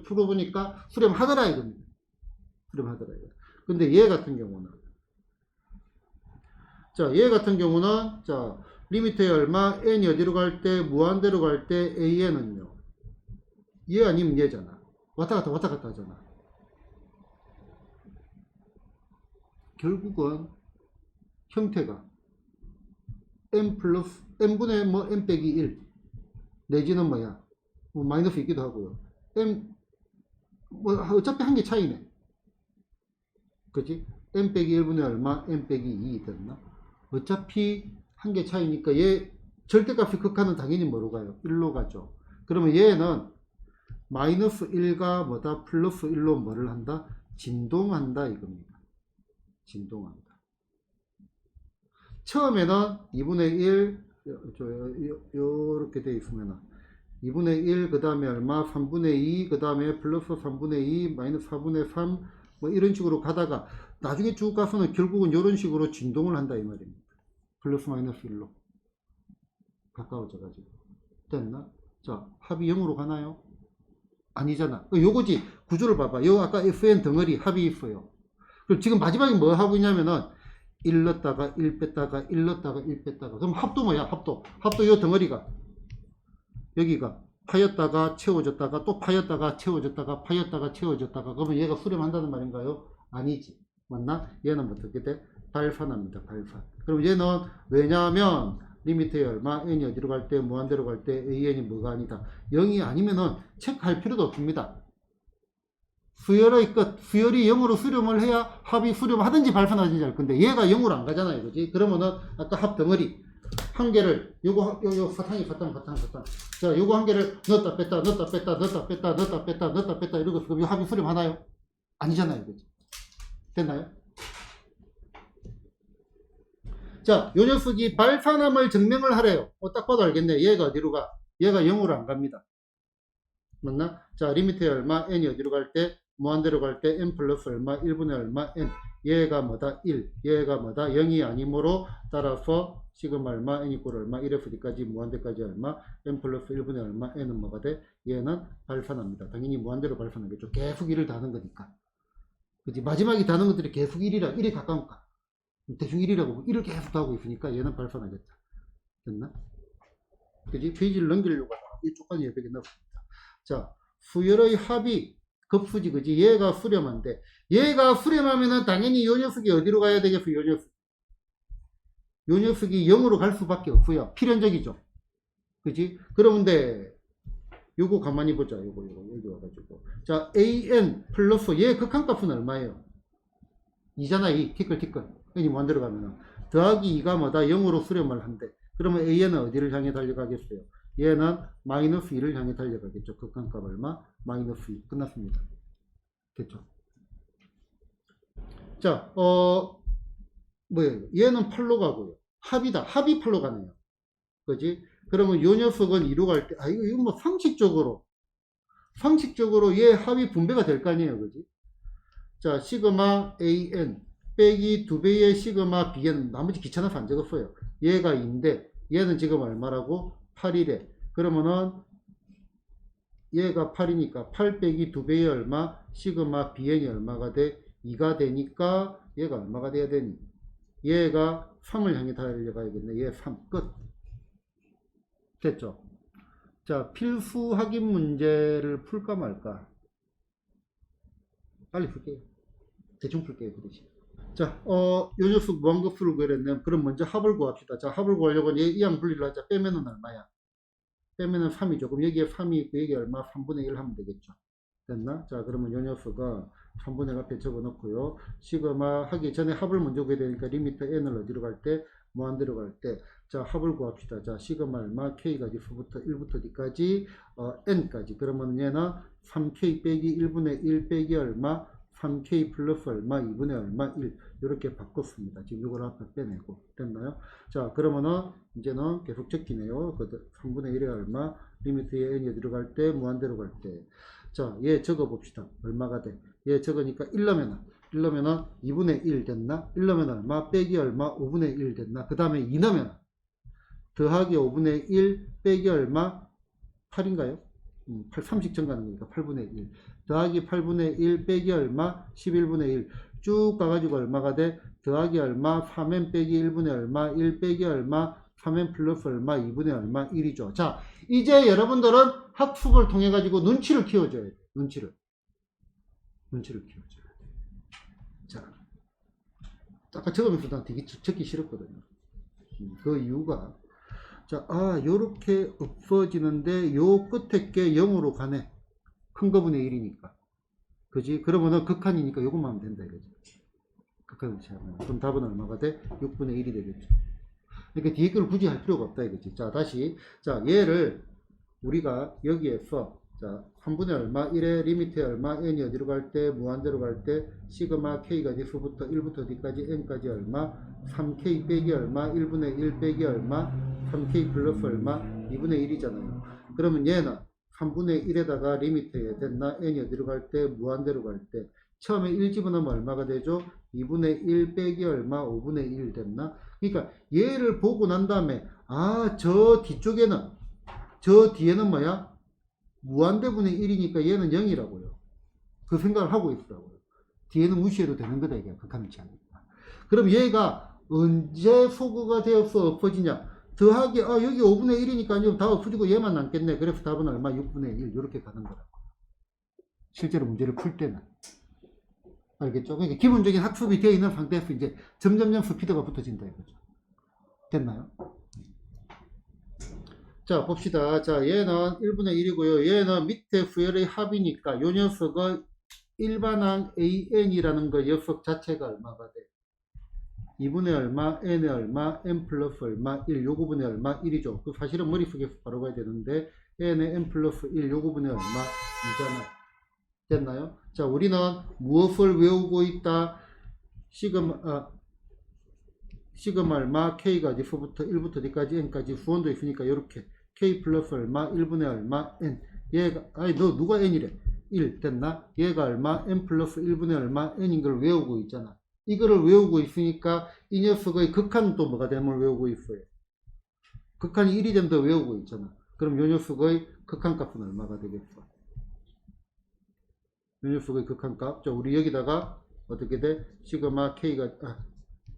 풀어보니까 수렴하더라 이겁니다. 수렴하더라 이거. 근데 얘 같은 경우는, 자, 얘 같은 경우는, 자, 리미트에 얼마, n이 어디로 갈 때, 무한대로 갈 때, an은요, 얘 아니면 얘잖아. 왔다 갔다 하잖아. 결국은 형태가 n 플러스 n분의 뭐 n 빼기 1 내지는 뭐야, 뭐 마이너스 있기도 하고요. n 뭐 어차피 한 개 차이네. 그치? n 빼기 1분의 얼마, n 빼기 2 됐나? 어차피 한 개 차이니까 얘 절대값의 극한은 당연히 뭐로 가요? 1로 가죠. 그러면 얘는 마이너스 1과 뭐다 플러스 1로 뭐를 한다? 진동한다 이겁니다. 진동한다. 처음에는 2분의 1 요렇게 돼 있으면 2분의 1 그 다음에 얼마 3분의 2 그 다음에 플러스 3분의 2 마이너스 4분의 3 뭐 이런 식으로 가다가 나중에 쭉 가서는 결국은 이런 식으로 진동을 한다 이 말입니다. 플러스 마이너스 1로 가까워져 가지고 됐나? 자, 합이 0으로 가나요? 아니잖아. 요거지. 구조를 봐봐. 요 아까 FN 덩어리 합이 있어요. 그럼 지금 마지막에 뭐 하고 있냐면은 1 넣었다가 1 뺐다가 1 넣었다가 1 뺐다가 그럼 합도 뭐야? 합도 요 덩어리가 여기가 파였다가 채워졌다가 또 파였다가 채워졌다가 파였다가 채워졌다가 그러면 얘가 수렴한다는 말인가요? 아니지. 맞나? 얘는 어떻게 돼? 발산합니다. 발산. 그럼 얘는 왜냐하면 리미트에 얼마, n이 어디로 갈 때, 무한대로 갈 때 an이 뭐가 아니다. 0이 아니면은 체크할 필요도 없습니다. 수열의 끝, 수열이 0으로 수렴을 해야 합이 수렴하든지 발산하든지 할 건데 얘가 0으로 안 가잖아요. 그지? 그러면은 아까 합 덩어리 한 개를 요거 사탕. 자, 요거 한 개를 넣었다 뺐다 이러고 그럼 이 합이 수렴하나요? 아니잖아요. 그지? 됐나요? 자, 요 녀석이 발산함을 증명을 하래요. 딱 봐도 알겠네. 얘가 어디로 가? 얘가 0으로 안 갑니다. 맞나? 자, 리미트에 얼마? n이 어디로 갈 때? 무한대로 갈 때 n 플러스 얼마? 1분의 얼마? n. 얘가 뭐다? 1. 얘가 뭐다? 0이 아니므로 따라서 시그마 얼마? n 이꼴 얼마? 1에서 D까지 무한대까지 얼마? n 플러스 1분의 얼마? n은 뭐가 돼? 얘는 발산합니다. 당연히 무한대로 발산하겠죠. 계속 1을 다는 거니까. 그치? 마지막에 다는 것들이 계속 1에 가까운가? 대충 1이라고 1을 계속 하고 있으니까 얘는 발산하겠다. 됐나? 그지? 페이지를 넘기려고 하다가 이쪽까지 여백에 넣었습니다. 자, 수열의 합이 급수지, 그지? 얘가 수렴한데, 얘가 수렴하면은 당연히 요 녀석이 어디로 가야 되겠어, 요 녀석. 요 녀석이 0으로 갈 수밖에 없어요. 필연적이죠. 그지? 그런데, 요거 가만히 보자. 요거, 여기 와가지고. 자, an 플러스 얘 극한값은 얼마예요? 2잖아, 2. 티끌. n이 무한대로 가면은. 더하기 2가 뭐다? 0으로 수렴을 한대. 그러면 an은 어디를 향해 달려가겠어요? 얘는 마이너스 2를 향해 달려가겠죠. 극한값 얼마? 마이너스 2. 끝났습니다. 됐죠? 자, 뭐예요? 얘는 8로 가고요. 합이다. 합이 8로 가네요. 그지? 그러면 요 녀석은 2로 갈 때, 이거 뭐 상식적으로 얘 합이 분배가 될 거 아니에요. 그지? 자, 시그마 an 빼기 2배의 시그마 bn, 나머지 귀찮아서 안 적었어요. 얘가 2인데, 얘는 지금 얼마라고? 8이래. 그러면은, 얘가 8이니까, 8 빼기 2배의 얼마? 시그마 bn이 얼마가 돼? 2가 되니까, 얘가 얼마가 돼야 되니? 얘가 3을 향해 달려가야겠네. 얘 3. 끝. 됐죠? 자, 필수 확인 문제를 풀까 말까? 빨리 풀게요. 대충 풀게요. 그 대신. 자, 요 녀석 무한급수를 구하랬네요. 그럼 먼저 합을 구합시다. 자, 합을 구하려고 이항 분리를 하자. 빼면은 얼마야? 빼면은 3이죠. 그럼 여기에 3이 있고 여기 얼마? 3분의 1 하면 되겠죠. 됐나? 자, 그러면 요 녀석은 3분의 1 앞에 집어 넣고요. 시그마 하기 전에 합을 먼저 구해야 되니까 리미트 n을 어디로 갈 때? 무한대로 갈 때. 자, 합을 구합시다. 자, 시그마 얼마? k가 지수부터 1부터 d까지 n까지. 그러면 얘는 3k 빼기 1분의 1 빼기 얼마? 3k 플러스 얼마? 2분의 얼마? 1. 이렇게 바꿨습니다. 지금 이걸 앞에 빼내고. 됐나요? 자, 그러면은 이제는 계속 적기네요. 3분의 1에 얼마? 리미트에 n이 어디로 갈 때? 무한대로 갈 때. 자, 얘 적어 봅시다. 얼마가 돼? 얘 적으니까 1넣으면은 2분의 1 됐나? 1넣으면 얼마? 빼기 얼마? 5분의 1 됐나? 그 다음에 2 넣으면 더하기 5분의 1 빼기 얼마? 8인가요? 30점 가는 거니까 8분의 1 더하기 8분의 1 빼기 얼마? 11분의 1 쭉 가가지고 얼마가 돼? 더하기 얼마? 3n 빼기 1분의 얼마? 1 빼기 얼마? 3n 플러스 얼마? 2분의 얼마? 1이죠. 자, 이제 여러분들은 학습을 통해 가지고 눈치를 키워줘야 돼. 눈치를 키워줘야 돼. 자, 아까 적으면서 난 되게 적기 싫었거든요. 그 이유가 자, 요렇게 없어지는데 요 끝에 게 0으로 가네. 큰 거분의 1이니까. 그지? 그러면은 극한이니까 요것만 하면 된다 이거지. 극한을 취하면. 그럼 답은 얼마가 돼? 6분의 1이 되겠죠. 그러니까 뒤에 걸 굳이 할 필요가 없다 이거지. 자, 다시. 자, 얘를 우리가 여기에서 자, 3분의 얼마? 1의 리미트에 얼마? n이 어디로 갈 때? 무한대로 갈 때? 시그마 k가 지수부터 1부터 d까지 n까지 얼마? 3k 빼기 얼마? 1분의 1 빼기 얼마? 3k 플러스 얼마? 2분의 1이잖아요. 그러면 얘는 3분의 1에다가 리미트에 됐나? n이 어디로 갈 때? 무한대로 갈 때. 처음에 1 집어넣으면 얼마가 되죠? 2분의 1 빼기 얼마? 5분의 1 됐나? 그러니까 얘를 보고 난 다음에 저 뒤쪽에는 저 뒤에는 뭐야? 무한대분의 1이니까 얘는 0이라고요. 그 생각을 하고 있더라고요. 뒤에는 무시해도 되는 거다 이게 극한이지 않을까. 그럼 얘가 언제 소거가 되어서 엎어지냐? 더하기 여기 5분의 1이니까 다 엎어지고 얘만 남겠네. 그래서 답은 얼마? 6분의 1 이렇게 가는 거라고. 실제로 문제를 풀 때는. 알겠죠? 그러니까 기본적인 학습이 되어 있는 상태에서 이제 점점점 스피드가 붙어진다 이거죠. 됐나요? 자, 봅시다. 자, 얘는 1분의 1이고요. 얘는 밑에 수열의 합이니까 요 녀석의 일반항 AN이라는 거 녀석 자체가 얼마가 돼? 2분의 얼마, n의 얼마, n 플러스 얼마, 1, 요 구분의 얼마, 1이죠. 그 사실은 머릿속에서 바로 가야 되는데 n의 n 플러스 1, 요 구분의 얼마, 2잖아. 됐나요? 자, 우리는 무엇을 외우고 있다? 시그마 얼마, k가 어디서부터 1부터 어디까지 n까지 수원도 있으니까 이렇게 k 플러스 얼마, 1분의 얼마, n. 얘가, 아니, 너 누가 n이래? 1 됐나? 얘가 얼마, n 플러스 1분의 얼마, n인 걸 외우고 있잖아. 이거를 외우고 있으니까 이 녀석의 극한은 또 뭐가 됨을 외우고 있어요. 극한이 1이 된다 외우고 있잖아. 그럼 요 녀석의 극한값은 얼마가 되겠어? 요 녀석의 극한값. 자, 우리 여기다가 어떻게 돼? 시그마 k가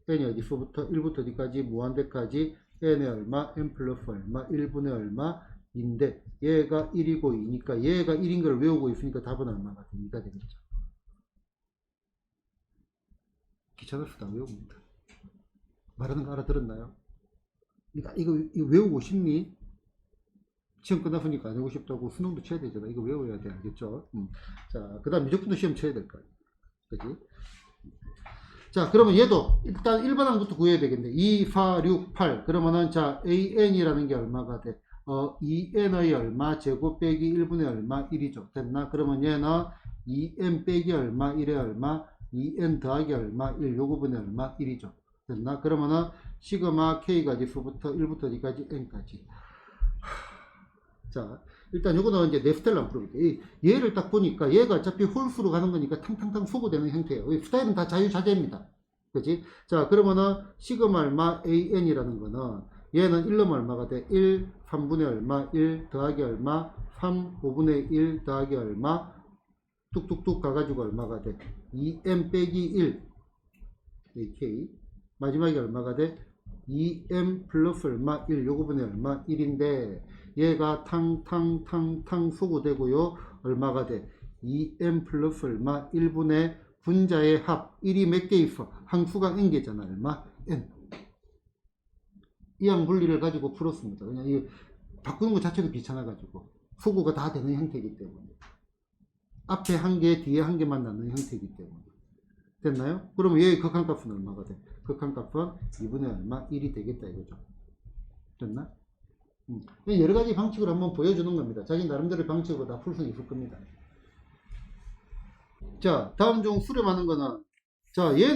n이 어디서부터 1부터 어디까지 무한대까지 n의 얼마, n 플러스 얼마, 1분의 얼마인데 얘가 1이고 2니까 얘가 1인 걸 외우고 있으니까 답은 얼마가 돼? 2가 되겠죠. 귀찮아서 다 외웁니다. 말하는 거 알아들었나요? 이거 외우고 싶니? 시험 끝났으니까 안 외우고 싶다고 수능도 쳐야 되잖아. 이거 외워야 돼. 알겠죠? 자, 그 다음 미적분도 시험 쳐야 될 거야. 그지? 자, 그러면 얘도 일단 일반항부터 구해야 되겠네. 2, 4, 6, 8. 그러면은 자, AN이라는 게 얼마가 돼? 2N의 얼마 제곱 빼기 1분의 얼마 1이죠. 됐나? 그러면 얘는 2N 빼기 얼마 1의 얼마 2N 더하기 얼마 1 요구분의 얼마 1이죠. 됐나? 그러면은 시그마 K가 어디서부터 1부터 어디까지 N까지. 자, 일단 요거는 이제 네스텔라 풀어볼게요. 얘를 딱 보니까 얘가 어차피 홀수로 가는 거니까 탕탕탕 소거되는 형태예요. 스타일은 다 자유자재입니다. 그치? 자, 그러면은 시그마 얼마 AN이라는 거는 얘는 1놈 얼마가 돼? 1, 3분의 얼마, 1 더하기 얼마, 3, 5분의 1 더하기 얼마, 뚝뚝뚝 가가지고 얼마가 돼? 2m 빼기 1 AK 마지막에 얼마가 돼? 2m 플러스 얼마 1 요거분의 얼마 1인데 얘가 탕탕탕탕 소구되고요 얼마가 돼? 2m 플러스 얼마 1분의 분자의 합 1이 몇 개 있어? 항수가 n개잖아. 얼마? n. 이항 분리를 가지고 풀었습니다. 그냥 이 바꾸는 것 자체도 귀찮아가지고 소구가 다 되는 형태이기 때문에 앞에 한 개, 뒤에 한 개만 남는 형태이기 때문에. 됐나요? 그러면 얘의 극한값은 얼마가 돼? 극한값은 2분의 얼마? 1이 되겠다 이거죠. 됐나? 여러 가지 방식으로 한번 보여주는 겁니다. 자기 나름대로 방식으로 다 풀 수 있을 겁니다. 자, 다음 중 수렴하는 거는, 자, 얘는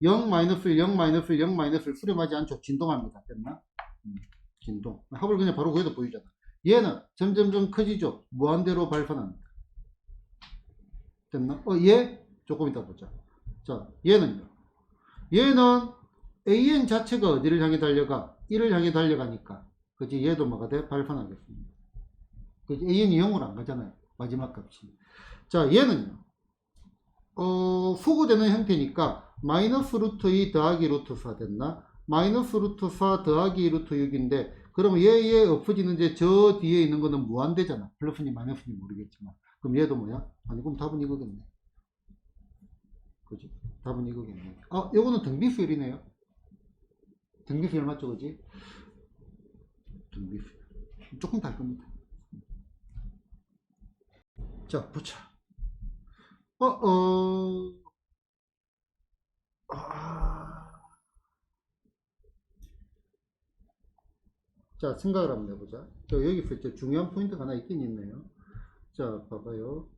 0, 1, 0, 1, 0, 1 수렴하지 않죠. 진동합니다. 됐나? 진동. 합을 그냥 바로 구해도 보이잖아. 얘는 점점점 커지죠. 무한대로 발산합니다. 됐나? 얘? 조금 이따 보자. 자, 얘는요. 얘는 AN 자체가 어디를 향해 달려가? 1을 향해 달려가니까. 그치? 얘도 뭐가 돼? 발산하겠습니다. 그치? AN이 0으로 안 가잖아요. 마지막 값이. 자, 얘는요. 소구되는 형태니까 마이너스 루트 2 더하기 루트 4 됐나? 마이너스 루트 4 더하기 루트 6인데 그러면 얘 없어지는 이제 저 뒤에 있는 거는 무한대잖아. 플러스니 마이너스니 모르겠지만. 그럼 얘도 뭐야? 아니 그럼 답은 이거겠네. 그지? 답은 이거겠네. 요거는 등비수열이네요. 등비수열 맞죠? 그지? 등비수열. 조금 달 겁니다. 자, 보자. 자, 생각을 한번 해보자. 여기서 이제 중요한 포인트가 하나 있긴 있네요. 자, 봐봐요.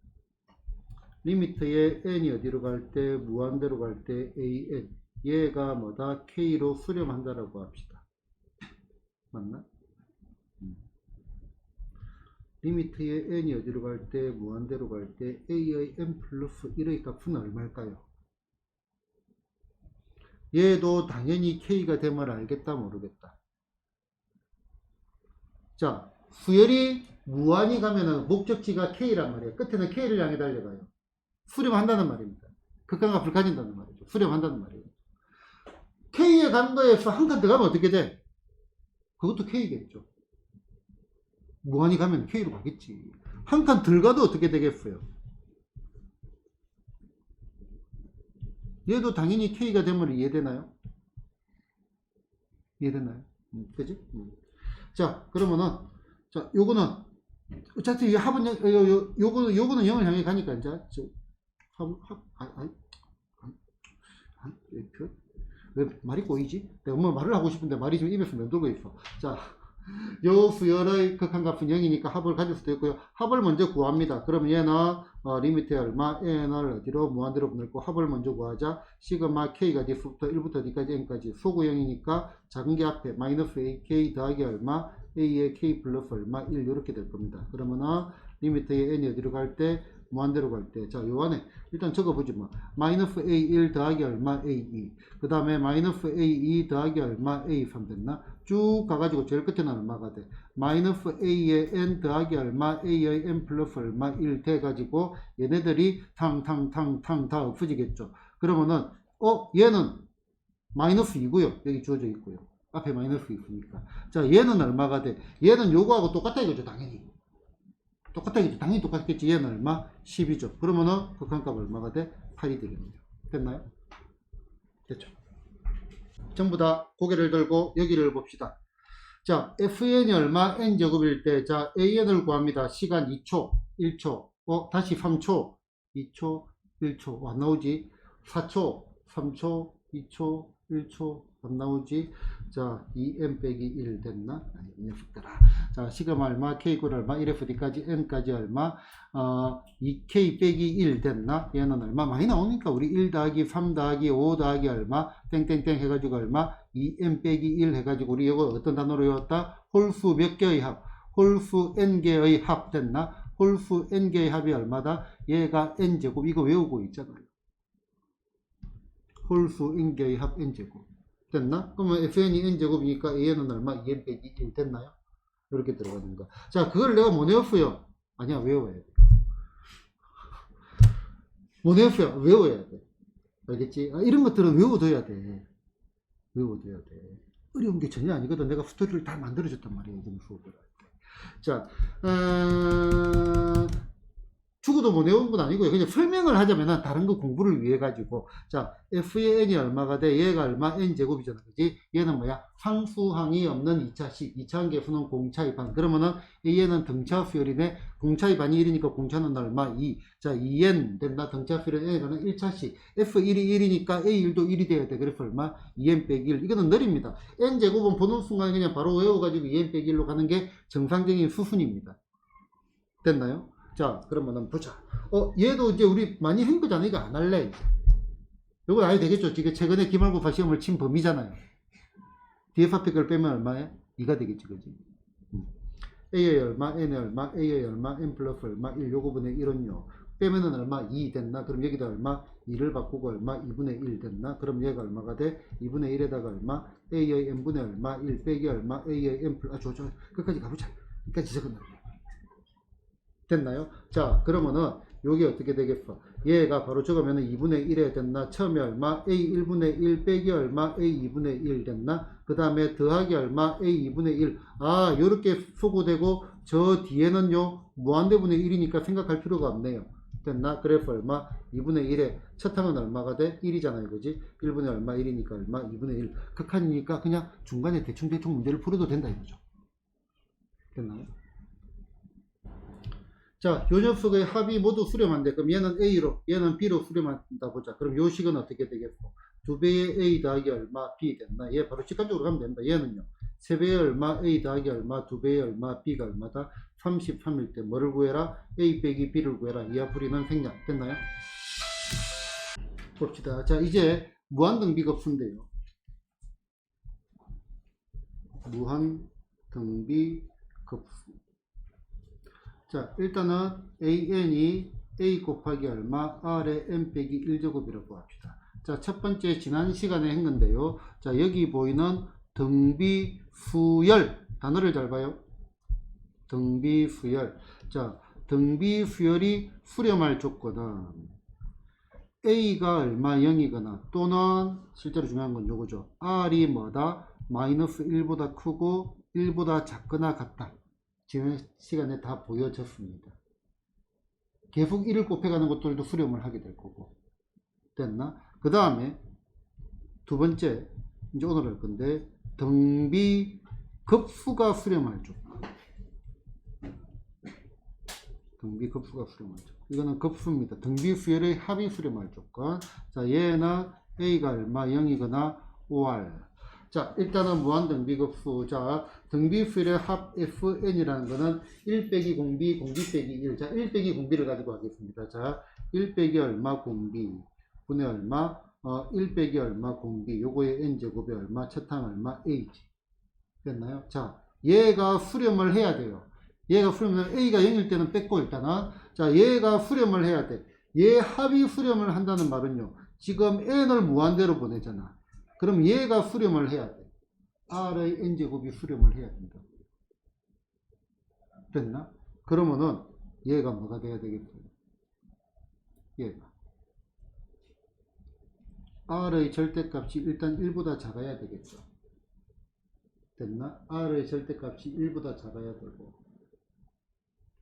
리미트에 n이 어디로 갈 때, 무한대로 갈 때 an. 얘가 뭐다? k로 수렴한다라고 합시다. 맞나? 리미트에 n이 어디로 갈 때, 무한대로 갈 때 a의 n 플러스 1의 값은 얼마일까요? 얘도 당연히 k가 됨을 알겠다 모르겠다. 자, 수열이 무한히 가면은 목적지가 k란 말이에요. 끝에는 k를 향해 달려가요. 수렴한다는 말입니다. 극한값을 가진다는 말이죠. 수렴한다는 말이에요. k에 간 거에서 한 칸 더 가면 어떻게 돼? 그것도 k겠죠. 무한히 가면 k로 가겠지. 한 칸 덜 가도 어떻게 되겠어요? 얘도 당연히 k가 됨을 이해되나요? 이해되나요? 그지? 자, 그러면은, 자, 요거는, 어차피 이 합은, 요거는 0을 향해 가니까, 이제, 왜 말이 꼬이지? 내가 뭐 말을 하고 싶은데 말이 좀 입에서 맴돌고 있어. 자, 요 수열의 극한값은 0이니까 합을 가질 수도 있고요. 합을 먼저 구합니다. 그럼 얘는 리미트에 얼마, n을 어디로 무한대로 보내고 합을 먼저 구하자. 시그마 k가 d부터 1부터 d까지 n까지 소구형이니까 작은 게 앞에 마이너스 ak 더하기 얼마, a의 k 플러스 얼마 1 이렇게 될 겁니다. 그러면은 리미트에 n이 어디로 갈 때, 무한대로 갈 때, 자, 요 안에 일단 적어보지 뭐. 마이너스 a1 더하기 얼마, a2. 그 다음에 마이너스 a2 더하기 얼마, a3 됐나? 쭉 가가지고 제일 끝에는 얼마가 돼? 마이너스 a의 n 더하기 얼마, a의 n 플러스 얼마 1 돼가지고 얘네들이 탕탕탕탕 다 없어지겠죠. 그러면은 얘는 마이너스 2고요. 여기 주어져 있고요. 앞에 마이너스 있으니까. 자, 얘는 얼마가 돼? 얘는 요거하고 똑같다 이거죠, 당연히. 똑같다겠죠. 당연히 똑같겠지. 얘는 얼마? 10이죠. 그러면은 극한값 얼마가 돼? 8이 되겠네요. 됐나요? 됐죠. 전부 다 고개를 들고 여기를 봅시다. 자, fn이 얼마? n제곱일 때, 자, an을 구합니다. 시간 2초, 1초, 다시 3초, 2초, 1초, 안 나오지? 4초, 3초, 2초, 1초, 안 나오지? 자, 2n 빼기 1 됐나? 아니, 이 녀석들아. 자, 시그마 얼마, k꼴 얼마, 1fd까지, n까지 얼마, 2k 빼기 1 됐나? 얘는 얼마? 많이 나오니까 우리 1 더하기 3 더하기 5 더하기 얼마, 땡땡땡 해가지고 얼마, 2n 빼기 1 해가지고 우리 이거 어떤 단어로 외웠다? 홀수 몇 개의 합, 홀수 n개의 합 됐나? 홀수 n개의 합이 얼마다? 얘가 n제곱, 이거 외우고 있잖아요. 홀수 n개의 합 n제곱. 됐나? 그러면 fn이 n제곱이니까 a는 얼마? 2n 빼기 1 됐나요? 이렇게 들어가는 거. 자, 그걸 내가 못 외웠어요. 아니야, 외워야 돼. 못 외웠어요. 외워야 돼. 알겠지? 이런 것들은 외워둬야 돼. 외워둬야 돼. 어려운 게 전혀 아니거든. 내가 스토리를 다 만들어줬단 말이에요. 이런 수업을. 자, 죽어도 못 외운 건 아니고요. 그냥 설명을 하자면 다른 거 공부를 위해 가지고, 자, f의 n이 얼마가 돼? 얘가 얼마? n제곱이잖아. 그지? 얘는 뭐야? 상수항이 없는 2차식. 2차항계수는 공차이반. 그러면은 얘는 등차 수열이네. 공차이반이 1이니까 공차는 얼마? 2. 자, 2n 된다. 등차 수열은 n이라는 1차식. f1이 1이니까 a1도 1이 돼야 돼. 그래서 얼마? 2n 빼기 1. 이거는 느립니다. n제곱은 보는 순간 그냥 바로 외워가지고 2n 빼기 1로 가는 게 정상적인 수순입니다. 됐나요? 자, 그러면은 보자. 얘도 이제 우리 많이 한 거잖아. 이거 안 할래. 이거 아예 되겠죠. 지금 최근에 기말고사 시험을 친 범위잖아요. df를 빼면 얼마야? 2가 되겠지, 그지? a의 얼마, n의 얼마, a의 얼마, n 플러스 얼마, 1 요거분의 1은요. 빼면은 얼마? 2 됐나? 그럼 여기다 얼마? 2를 바꾸고 얼마? 2분의 1 됐나? 그럼 얘가 얼마가 돼? 2분의 1에다가 얼마? a의 n분의 얼마? 1 빼기 얼마? a의 n 플러스, 끝까지 가보자. 끝까지 적었나? 됐나요? 자, 그러면은 요게 어떻게 되겠어? 얘가 바로 적으면은 2분의 1에 됐나? 처음에 얼마? a 1분의 1 빼기 얼마? a 2분의 1 됐나? 그 다음에 더하기 얼마? a 2분의 1. 요렇게 소구되고 저 뒤에는요 무한대분의 1이니까 생각할 필요가 없네요. 됐나? 그래서 얼마? 2분의 1에 첫 항은 얼마가 돼? 1이잖아요. 그지? 1분의 얼마? 1이니까 얼마? 2분의 1. 극한이니까 그냥 중간에 대충 문제를 풀어도 된다 이거죠. 됐나요? 자, 요 녀석의 합이 모두 수렴한데, 그럼 얘는 A로, 얘는 B로 수렴한다 보자. 그럼 요 식은 어떻게 되겠고? 2배의 A 더하기 얼마 B 됐나? 얘 바로 직관적으로 가면 된다. 얘는요. 3배의 얼마 A 더하기 얼마 2배의 얼마 B가 얼마다? 33일 때 뭐를 구해라? A 빼기 B를 구해라. 이하 풀이는 생략. 됐나요? 봅시다. 자, 이제 무한등비급수인데요. 무한등비급수. 자, 일단은 an이 a 곱하기 얼마 r의 n 빼기 1제곱이라고 합시다. 자, 첫 번째 지난 시간에 했는데요. 자, 여기 보이는 등비수열 단어를 잘 봐요. 등비수열. 자, 등비수열이 수렴할 조건은 a가 얼마 0이거나 또는 실제로 중요한 건 요거죠. r이 뭐다? 마이너스 1보다 크고 1보다 작거나 같다. 지난 시간에 다 보여졌습니다. 계속 1을 곱해가는 것들도 수렴을 하게 될 거고. 됐나? 그 다음에 두 번째, 이제 오늘 할 건데, 등비 급수가 수렴할 조건. 등비 급수가 수렴할 조건. 이거는 급수입니다. 등비 수열의 합이 수렴할 조건. 자, 얘는 A가 얼마 0이거나 5R. 자, 일단은 무한 등비 급수. 자, 등비 수열의 합 Fn이라는 거는 1 빼기 공비, 공비 빼기 1. 자, 1 빼기 공비를 가지고 하겠습니다. 자, 1 빼기 얼마 공비, 분의 얼마, 1 빼기 얼마 공비, 요거의 n제곱이 얼마, 첫항 얼마, a지. 됐나요? 자, 얘가 수렴을 해야 돼요. 얘가 수렴을, a가 0일 때는 뺐고, 일단은. 자, 얘가 수렴을 해야 돼. 얘 합이 수렴을 한다는 말은요, 지금 n을 무한대로 보내잖아. 그럼 얘가 수렴을 해야 돼. r의 n제곱이 수렴을 해야 된다. 됐나? 그러면은 얘가 뭐가 돼야 되겠어요? 얘가 r의 절대값이 일단 1보다 작아야 되겠죠. 됐나? r의 절대값이 1보다 작아야 되고,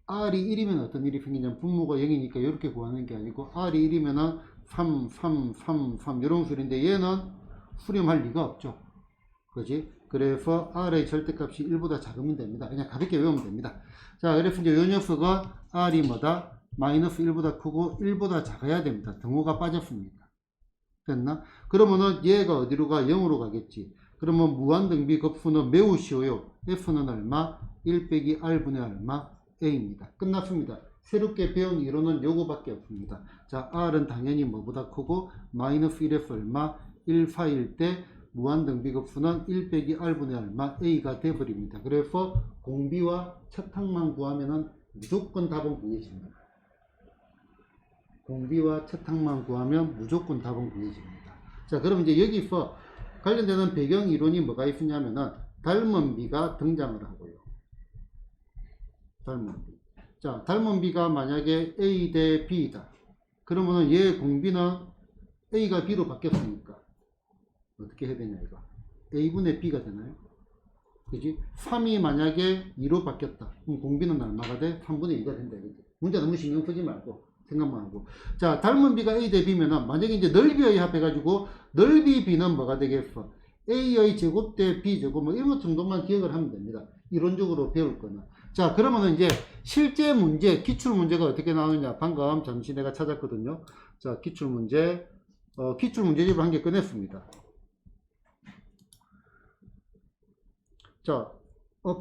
r이 1이면 어떤 일이 생기냐면 분모가 0이니까 이렇게 구하는 게 아니고, r이 1이면 3, 3, 3, 3 이런 소리인데 얘는 수렴할 리가 없죠. 그지? 그래서 r의 절대값이 1보다 작으면 됩니다. 그냥 가볍게 외우면 됩니다. 자, 그래서 이제 이 녀석은 r이 뭐다? 마이너스 1보다 크고 1보다 작아야 됩니다. 등호가 빠졌습니다. 됐나? 그러면은 얘가 어디로 가? 0으로 가겠지. 그러면 무한등비 급수는 매우 쉬워요. F는 얼마? 1 빼기 R분의 얼마? A입니다. 끝났습니다. 새롭게 배운 이론은 요거밖에 없습니다. 자, R은 당연히 뭐보다 크고 마이너스 1에서 얼마? 1, 4일 때 무한등비 급수는 1 빼기 R분의 얼마? A가 돼버립니다. 그래서 공비와 첫항만 구하면은 무조건 답은 구해집니다. 공비와 첫항만 구하면 무조건 답은 구해집니다. 자, 그럼 이제 여기서 관련되는 배경 이론이 뭐가 있으냐면은 닮은 비가 등장을 하고요. 닮은 비. 자, 닮은 비가 만약에 A 대 B다. 그러면은 얘 공비는 A가 B로 바뀌었으니까 어떻게 해야 되냐 이거. A분의 B가 되나요? 그지? 3이 만약에 2로 바뀌었다. 그럼 공비는 얼마가 돼? 3분의 2가 된다. 그지? 문제 너무 신경 쓰지 말고 생각만 하고. 자, 닮은 비가 A 대 B면은 만약에 이제 넓이의 합해가지고 넓이 B는 뭐가 되겠어? A의 제곱 대 B 제곱 뭐 이런 것 정도만 기억을 하면 됩니다. 이론적으로 배울 거는. 자, 그러면은 이제 실제 문제, 기출 문제가 어떻게 나오느냐. 방금 잠시 내가 찾았거든요. 자, 기출 문제, 기출 문제집을 한 개 꺼냈습니다. 자,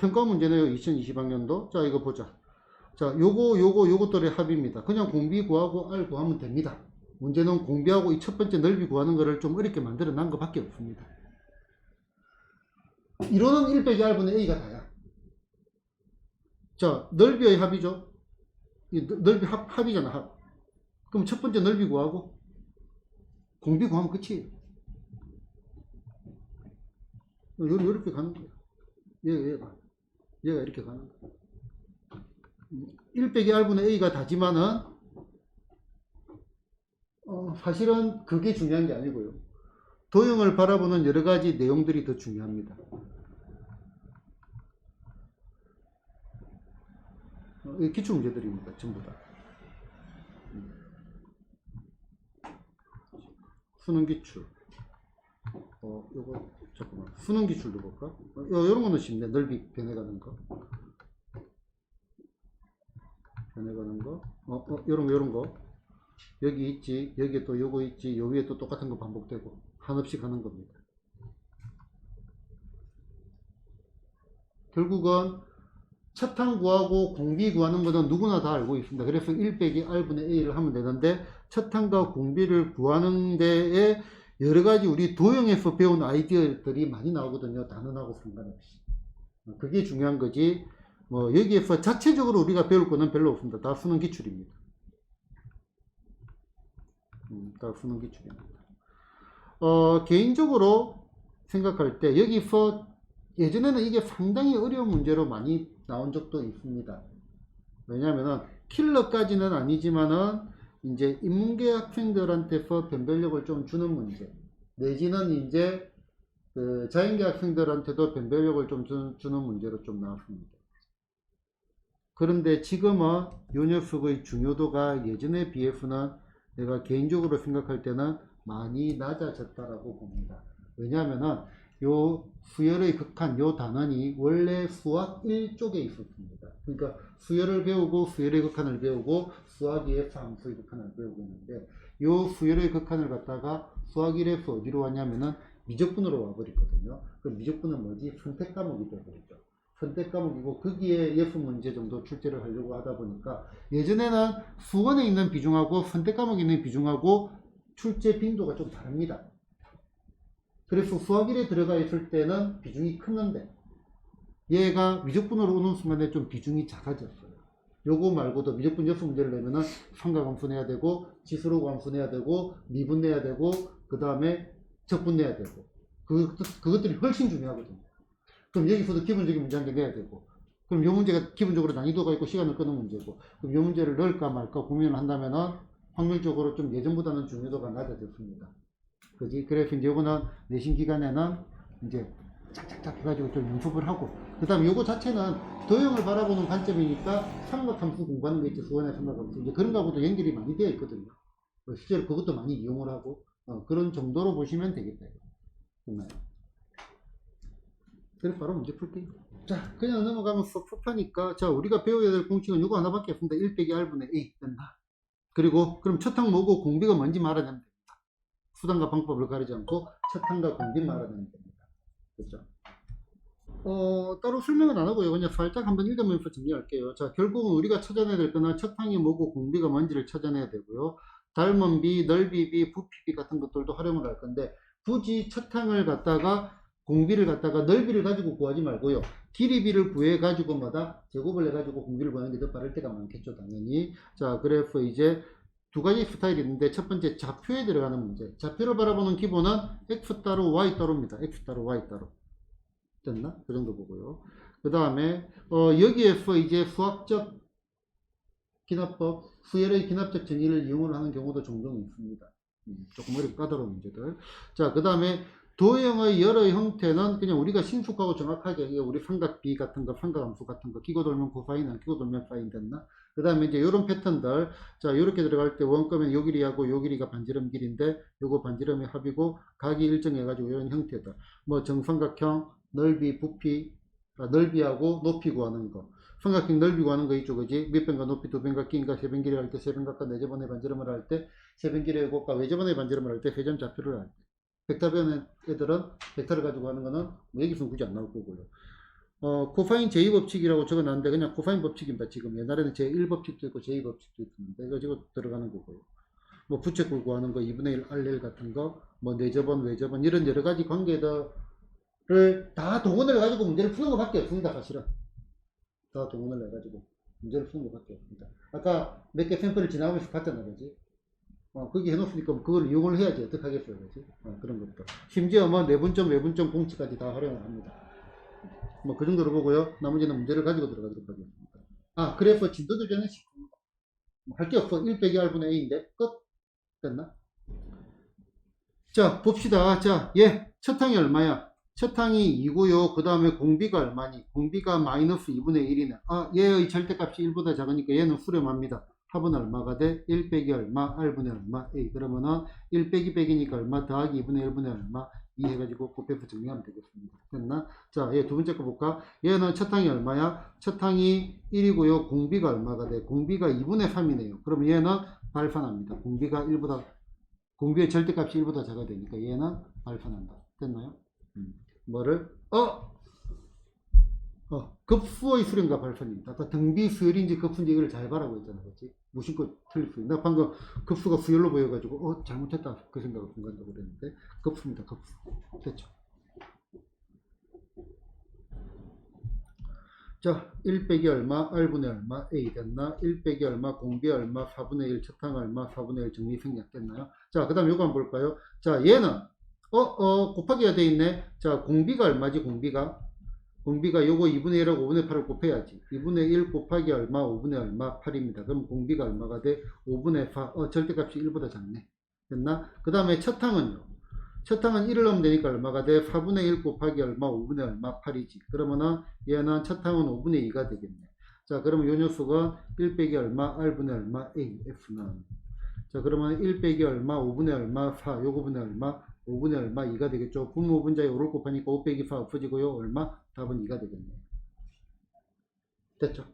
평가 문제네요. 2020학년도. 자, 이거 보자. 자, 요것들의 합입니다. 그냥 공비 구하고 R 구하면 됩니다. 문제는 공비하고 이 첫 번째 넓이 구하는 거를 좀 어렵게 만들어 난 것 밖에 없습니다. 이론은 1 빼기 R분의 A가 다야. 자, 넓이의 합이죠. 이 넓이 합이잖아, 합. 그럼 첫 번째 넓이 구하고 공비 구하면 끝이에요. 이렇게 가는 거야. 얘가 이렇게 가는 거야. 1 빼기 R분의 A가 다지만은 사실은 그게 중요한 게 아니고요. 도형을 바라보는 여러 가지 내용들이 더 중요합니다. 기출 문제들입니다. 전부 다. 수능 기출. 요거 잠깐만. 수능 기출도 볼까? 요런 거는 쉽네. 넓이 변해가는 거. 변해가는 거. 요런 거. 여기 있지. 여기에 또 요거 있지. 요 위에 또 똑같은 거 반복되고. 한없이 가는 겁니다. 결국은 첫항 구하고 공비 구하는 것은 누구나 다 알고 있습니다. 그래서 1 빼기 R분의 A를 하면 되는데 첫항과 공비를 구하는 데에 여러 가지 우리 도형에서 배운 아이디어들이 많이 나오거든요. 단원하고 상관없이. 그게 중요한 거지. 뭐 여기에서 자체적으로 우리가 배울 거는 별로 없습니다. 다 수능 기출입니다. 다 수능 기출입니다. 개인적으로 생각할 때 여기서 예전에는 이게 상당히 어려운 문제로 많이 나온 적도 있습니다. 왜냐하면은 킬러까지는 아니지만은 이제 인문계 학생들한테서 변별력을 좀 주는 문제, 내지는 이제 그 자연계 학생들한테도 변별력을 좀 주는 문제로 좀 나왔습니다. 그런데 지금은 요 녀석의 중요도가 예전에 비해서는 내가 개인적으로 생각할 때는 많이 낮아졌다라고 봅니다. 왜냐하면은 요 수열의 극한 요 단원이 원래 수학 1쪽에 있었습니다. 그러니까 수열을 배우고 수열의 극한을 배우고 수학 2에서 함수의 극한을 배우고 있는데 요 수열의 극한을 갖다가 수학 1에서 어디로 왔냐면은 미적분으로 와버렸거든요. 그 미적분은 뭐지? 선택 과목이 되어버리죠. 선택 과목이고 거기에 6문제 정도 출제를 하려고 하다 보니까 예전에는 수원에 있는 비중하고 선택 과목에 있는 비중하고 출제 빈도가 좀 다릅니다. 그래서 수학 1에 들어가 있을 때는 비중이 컸는데 얘가 미적분으로 오는 순간에 좀 비중이 작아졌어요. 요거 말고도 미적분 6문제를 내면은 삼각함수 내야 되고 지수로 함수 내야 되고 미분 내야 되고 그 다음에 적분 내야 되고 그것들이 훨씬 중요하거든요. 그럼 여기서도 기본적인 문제 한 개 내야 되고 그럼 요 문제가 기본적으로 난이도가 있고 시간을 끄는 문제고 그럼 요 문제를 넣을까 말까 고민을 한다면은 확률적으로 좀 예전보다는 중요도가 낮아졌습니다. 그지? 그래서 이제 요거는 내신 기간에는 이제 착착착 해가지고 좀 연습을 하고 그 다음에 요거 자체는 도형을 바라보는 관점이니까 삼각함수 공부하는 게 있죠. 수원의 삼각함수 이제 그런 거하고도 연결이 많이 되어 있거든요. 실제로 그것도 많이 이용을 하고 그런 정도로 보시면 되겠다. 정말. 그래서 바로 문제 풀게요. 자, 그냥 넘어가면 섭섭하니까 자, 우리가 배워야 될 공식은 요거 하나밖에 없습니다. 1 빼기 R분의 A 된다. 그리고 그럼 첫 항 뭐고 공비가 뭔지 말아내면 됩니다. 수단과 방법을 가리지 않고 첫 항과 공비만 알아내면 됩니다. 그렇죠? 따로 설명은 안 하고요. 그냥 살짝 한번 읽으면서 정리할게요. 자, 결국은 우리가 찾아내야 될 거는 첫 항이 뭐고 공비가 뭔지를 찾아내야 되고요. 닮은 비, 넓이 비, 부피 비 같은 것들도 활용을 할 건데 굳이 첫 항을 갖다가 공비를 갖다가 넓이를 가지고 구하지 말고요. 길이 비를 구해 가지고 뭐다 제곱을 해 가지고 공비를 구하는 게 더 빠를 때가 많겠죠, 당연히. 자, 그래서 이제 두 가지 스타일이 있는데 첫 번째 좌표에 들어가는 문제. 좌표를 바라보는 기본은 x 따로 y 따로입니다. x 따로 y 따로. 됐나? 그 정도 보고요. 그 다음에 여기에서 이제 수학적 기납법, 수열의 기납적 정의를 이용을 하는 경우도 종종 있습니다. 조금 어렵고 까다로운 문제들. 자, 그 다음에 도형의 여러 형태는 그냥 우리가 신속하고 정확하게 우리 삼각 B 같은 거, 삼각함수 같은 거, 끼고 돌면 코사인, 끼고 돌면 사인 됐나? 그 다음에 이제 이런 패턴들, 자, 이렇게 들어갈 때 원금은 요 길이하고 요 길이가 반지름 길인데, 요거 반지름의 합이고, 각이 일정해가지고 이런 형태들. 뭐 정삼각형, 넓이, 부피, 넓이하고 높이 구하는 거. 삼각형 넓이 구하는 거 있죠, 그지? 밑변과 높이, 두변과 끼인가, 세변 길이 할 때, 세변각과 네제번의 반지름을 할 때, 세변 길이의 곱과 외제번의 반지름을 할 때, 회전 좌표를 할 때. 벡터변 애들은 벡터를 가지고 하는 거는 뭐 여기서는 굳이 안 나올 거고요. 코사인 제2법칙이라고 적어놨는데 그냥 코사인 법칙입니다. 지금 옛날에는 제1법칙도 있고 제2법칙도 있는데 이거 지금 들어가는 거고요. 뭐 부채꼴 구하는 거 2분의 1 RL 같은 거 뭐 내저번 외저번 이런 여러 가지 관계들을 다 동원을 해가지고 문제를 푸는 것밖에 없습니다. 사실은 다 동원을 해가지고 문제를 푸는 것밖에 없습니다. 아까 몇 개 샘플을 지나가면서 봤잖아, 그지? 거기 해놓으니까 그걸 이용을 해야지 어떡하겠어요, 그지? 그런 것도 심지어 뭐 내분점 외분점 공치까지 다 활용을 합니다. 뭐 그 정도로 보고요. 나머지는 문제를 가지고 들어가도록 하겠습니다. 그래서 진도 교재는 쉽습니다. 할 게 없어. 1 빼기 R분의 A인데 끝. 됐나? 자, 봅시다. 자, 첫 항이 얼마야? 첫 항이 2고요. 그 다음에 공비가 얼마니? 공비가 마이너스 2분의 1이네. 얘의 절대값이 1보다 작으니까 얘는 수렴합니다. 합은 얼마가 돼? 1 빼기 얼마? R분의 얼마? A. 그러면은 1 빼기 100이니까 얼마? 더하기 2분의 1분의 얼마? 2 해가지고 곱해서 정리하면 되겠습니다. 됐나? 자, 얘 두 번째 거 볼까? 얘는 첫 항이 얼마야? 첫 항이 1이고요. 공비가 얼마가 돼? 공비가 2분의 3이네요. 그럼 얘는 발산합니다. 공비의 절대값이 1보다 작아야 되니까 얘는 발산한다. 됐나요? 뭐를? 급수의 수렴과 발산입니다. 아까 등비 수열인지 급수인지 이걸 잘 봐라고 했잖아, 그렇지? 무심코 틀릴 수 있나? 방금 급수가 수열로 보여가지고 잘못했다 그 생각을 순간적으로 했는데 급수입니다. 급수. 됐죠? 자, 1 빼기 얼마, R분의 얼마, A 됐나? 1 빼기 얼마, 공비 얼마, 4분의 1, 첫항 얼마, 4분의 1 정리 생략 됐나요? 자, 그 다음 요거 한번 볼까요? 자, 얘는 곱하기가 돼 있네. 자, 공비가 얼마지, 공비가 요거 2분의 1하고 5분의 8을 곱해야지. 2분의 1 곱하기 얼마, 5분의 얼마, 8입니다. 그럼 공비가 얼마가 돼? 5분의 4. 절대값이 1보다 작네. 됐나? 그 다음에 첫항은요. 첫항은 1을 넣으면 되니까 얼마가 돼? 4분의 1 곱하기 얼마, 5분의 얼마, 8이지. 그러면은 얘는 첫항은 5분의 2가 되겠네. 자, 그러면 요 녀석은 1 빼기 얼마, R분의 얼마, A, F는. 자, 그러면 1 빼기 얼마, 5분의 얼마, 4, 요거분의 얼마, 5분의 얼마? 2가 되겠죠. 분모 분자에 5를 곱하니까 5 빼기 4 없어지고요. 얼마? 답은 2가 되겠네요. 됐죠?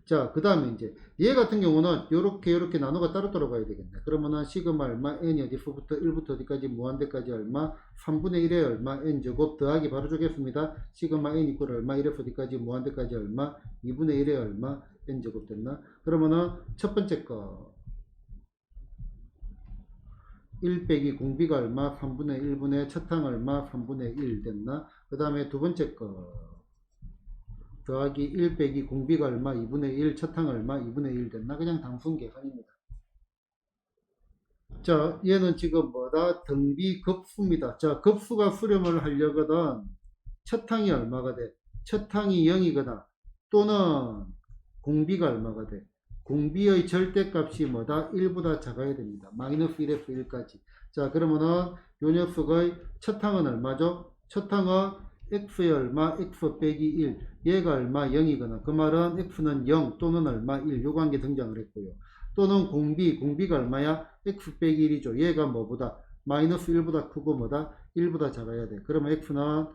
자, 그 다음에 이제 얘 같은 경우는 요렇게 나누가 따로따로 가야 되겠네. 그러면은 시그마 얼마, n이 어디서부터 1부터 어디까지 무한대까지 얼마, 3분의 1에 얼마, n 제곱 더하기 바로 주겠습니다. 시그마 n 이퀄 얼마, 1에서 어디까지 무한대까지 얼마, 2분의 1에 얼마, n 제곱 됐나? 그러면은 첫 번째 거 1 빼기 공비가 얼마, 3분의 1분의 첫항 얼마, 3분의 1 됐나? 그 다음에 두 번째 거 더하기 1 빼기 공비가 얼마, 2분의 1, 첫항 얼마, 2분의 1 됐나? 그냥 단순 계산입니다. 자, 얘는 지금 뭐다? 등비급수입니다. 자, 급수가 수렴을 하려거든 첫항이 얼마가 돼? 첫항이 0이거나 또는 공비가 얼마가 돼? 공비의 절대값이 뭐다? 1보다 작아야 됩니다. 마이너스 1에서 1까지. 자, 그러면은 요 녀석의 첫항은 얼마죠? 첫항은 x의 얼마? x 빼기 1. 얘가 얼마? 0이거나 그 말은 x는 0 또는 얼마? 1. 요 관계 등장을 했고요. 또는 공비가 얼마야? x 빼기 1이죠. 얘가 뭐보다? 마이너스 1보다 크고 뭐다? 1보다 작아야 돼. 그러면 x는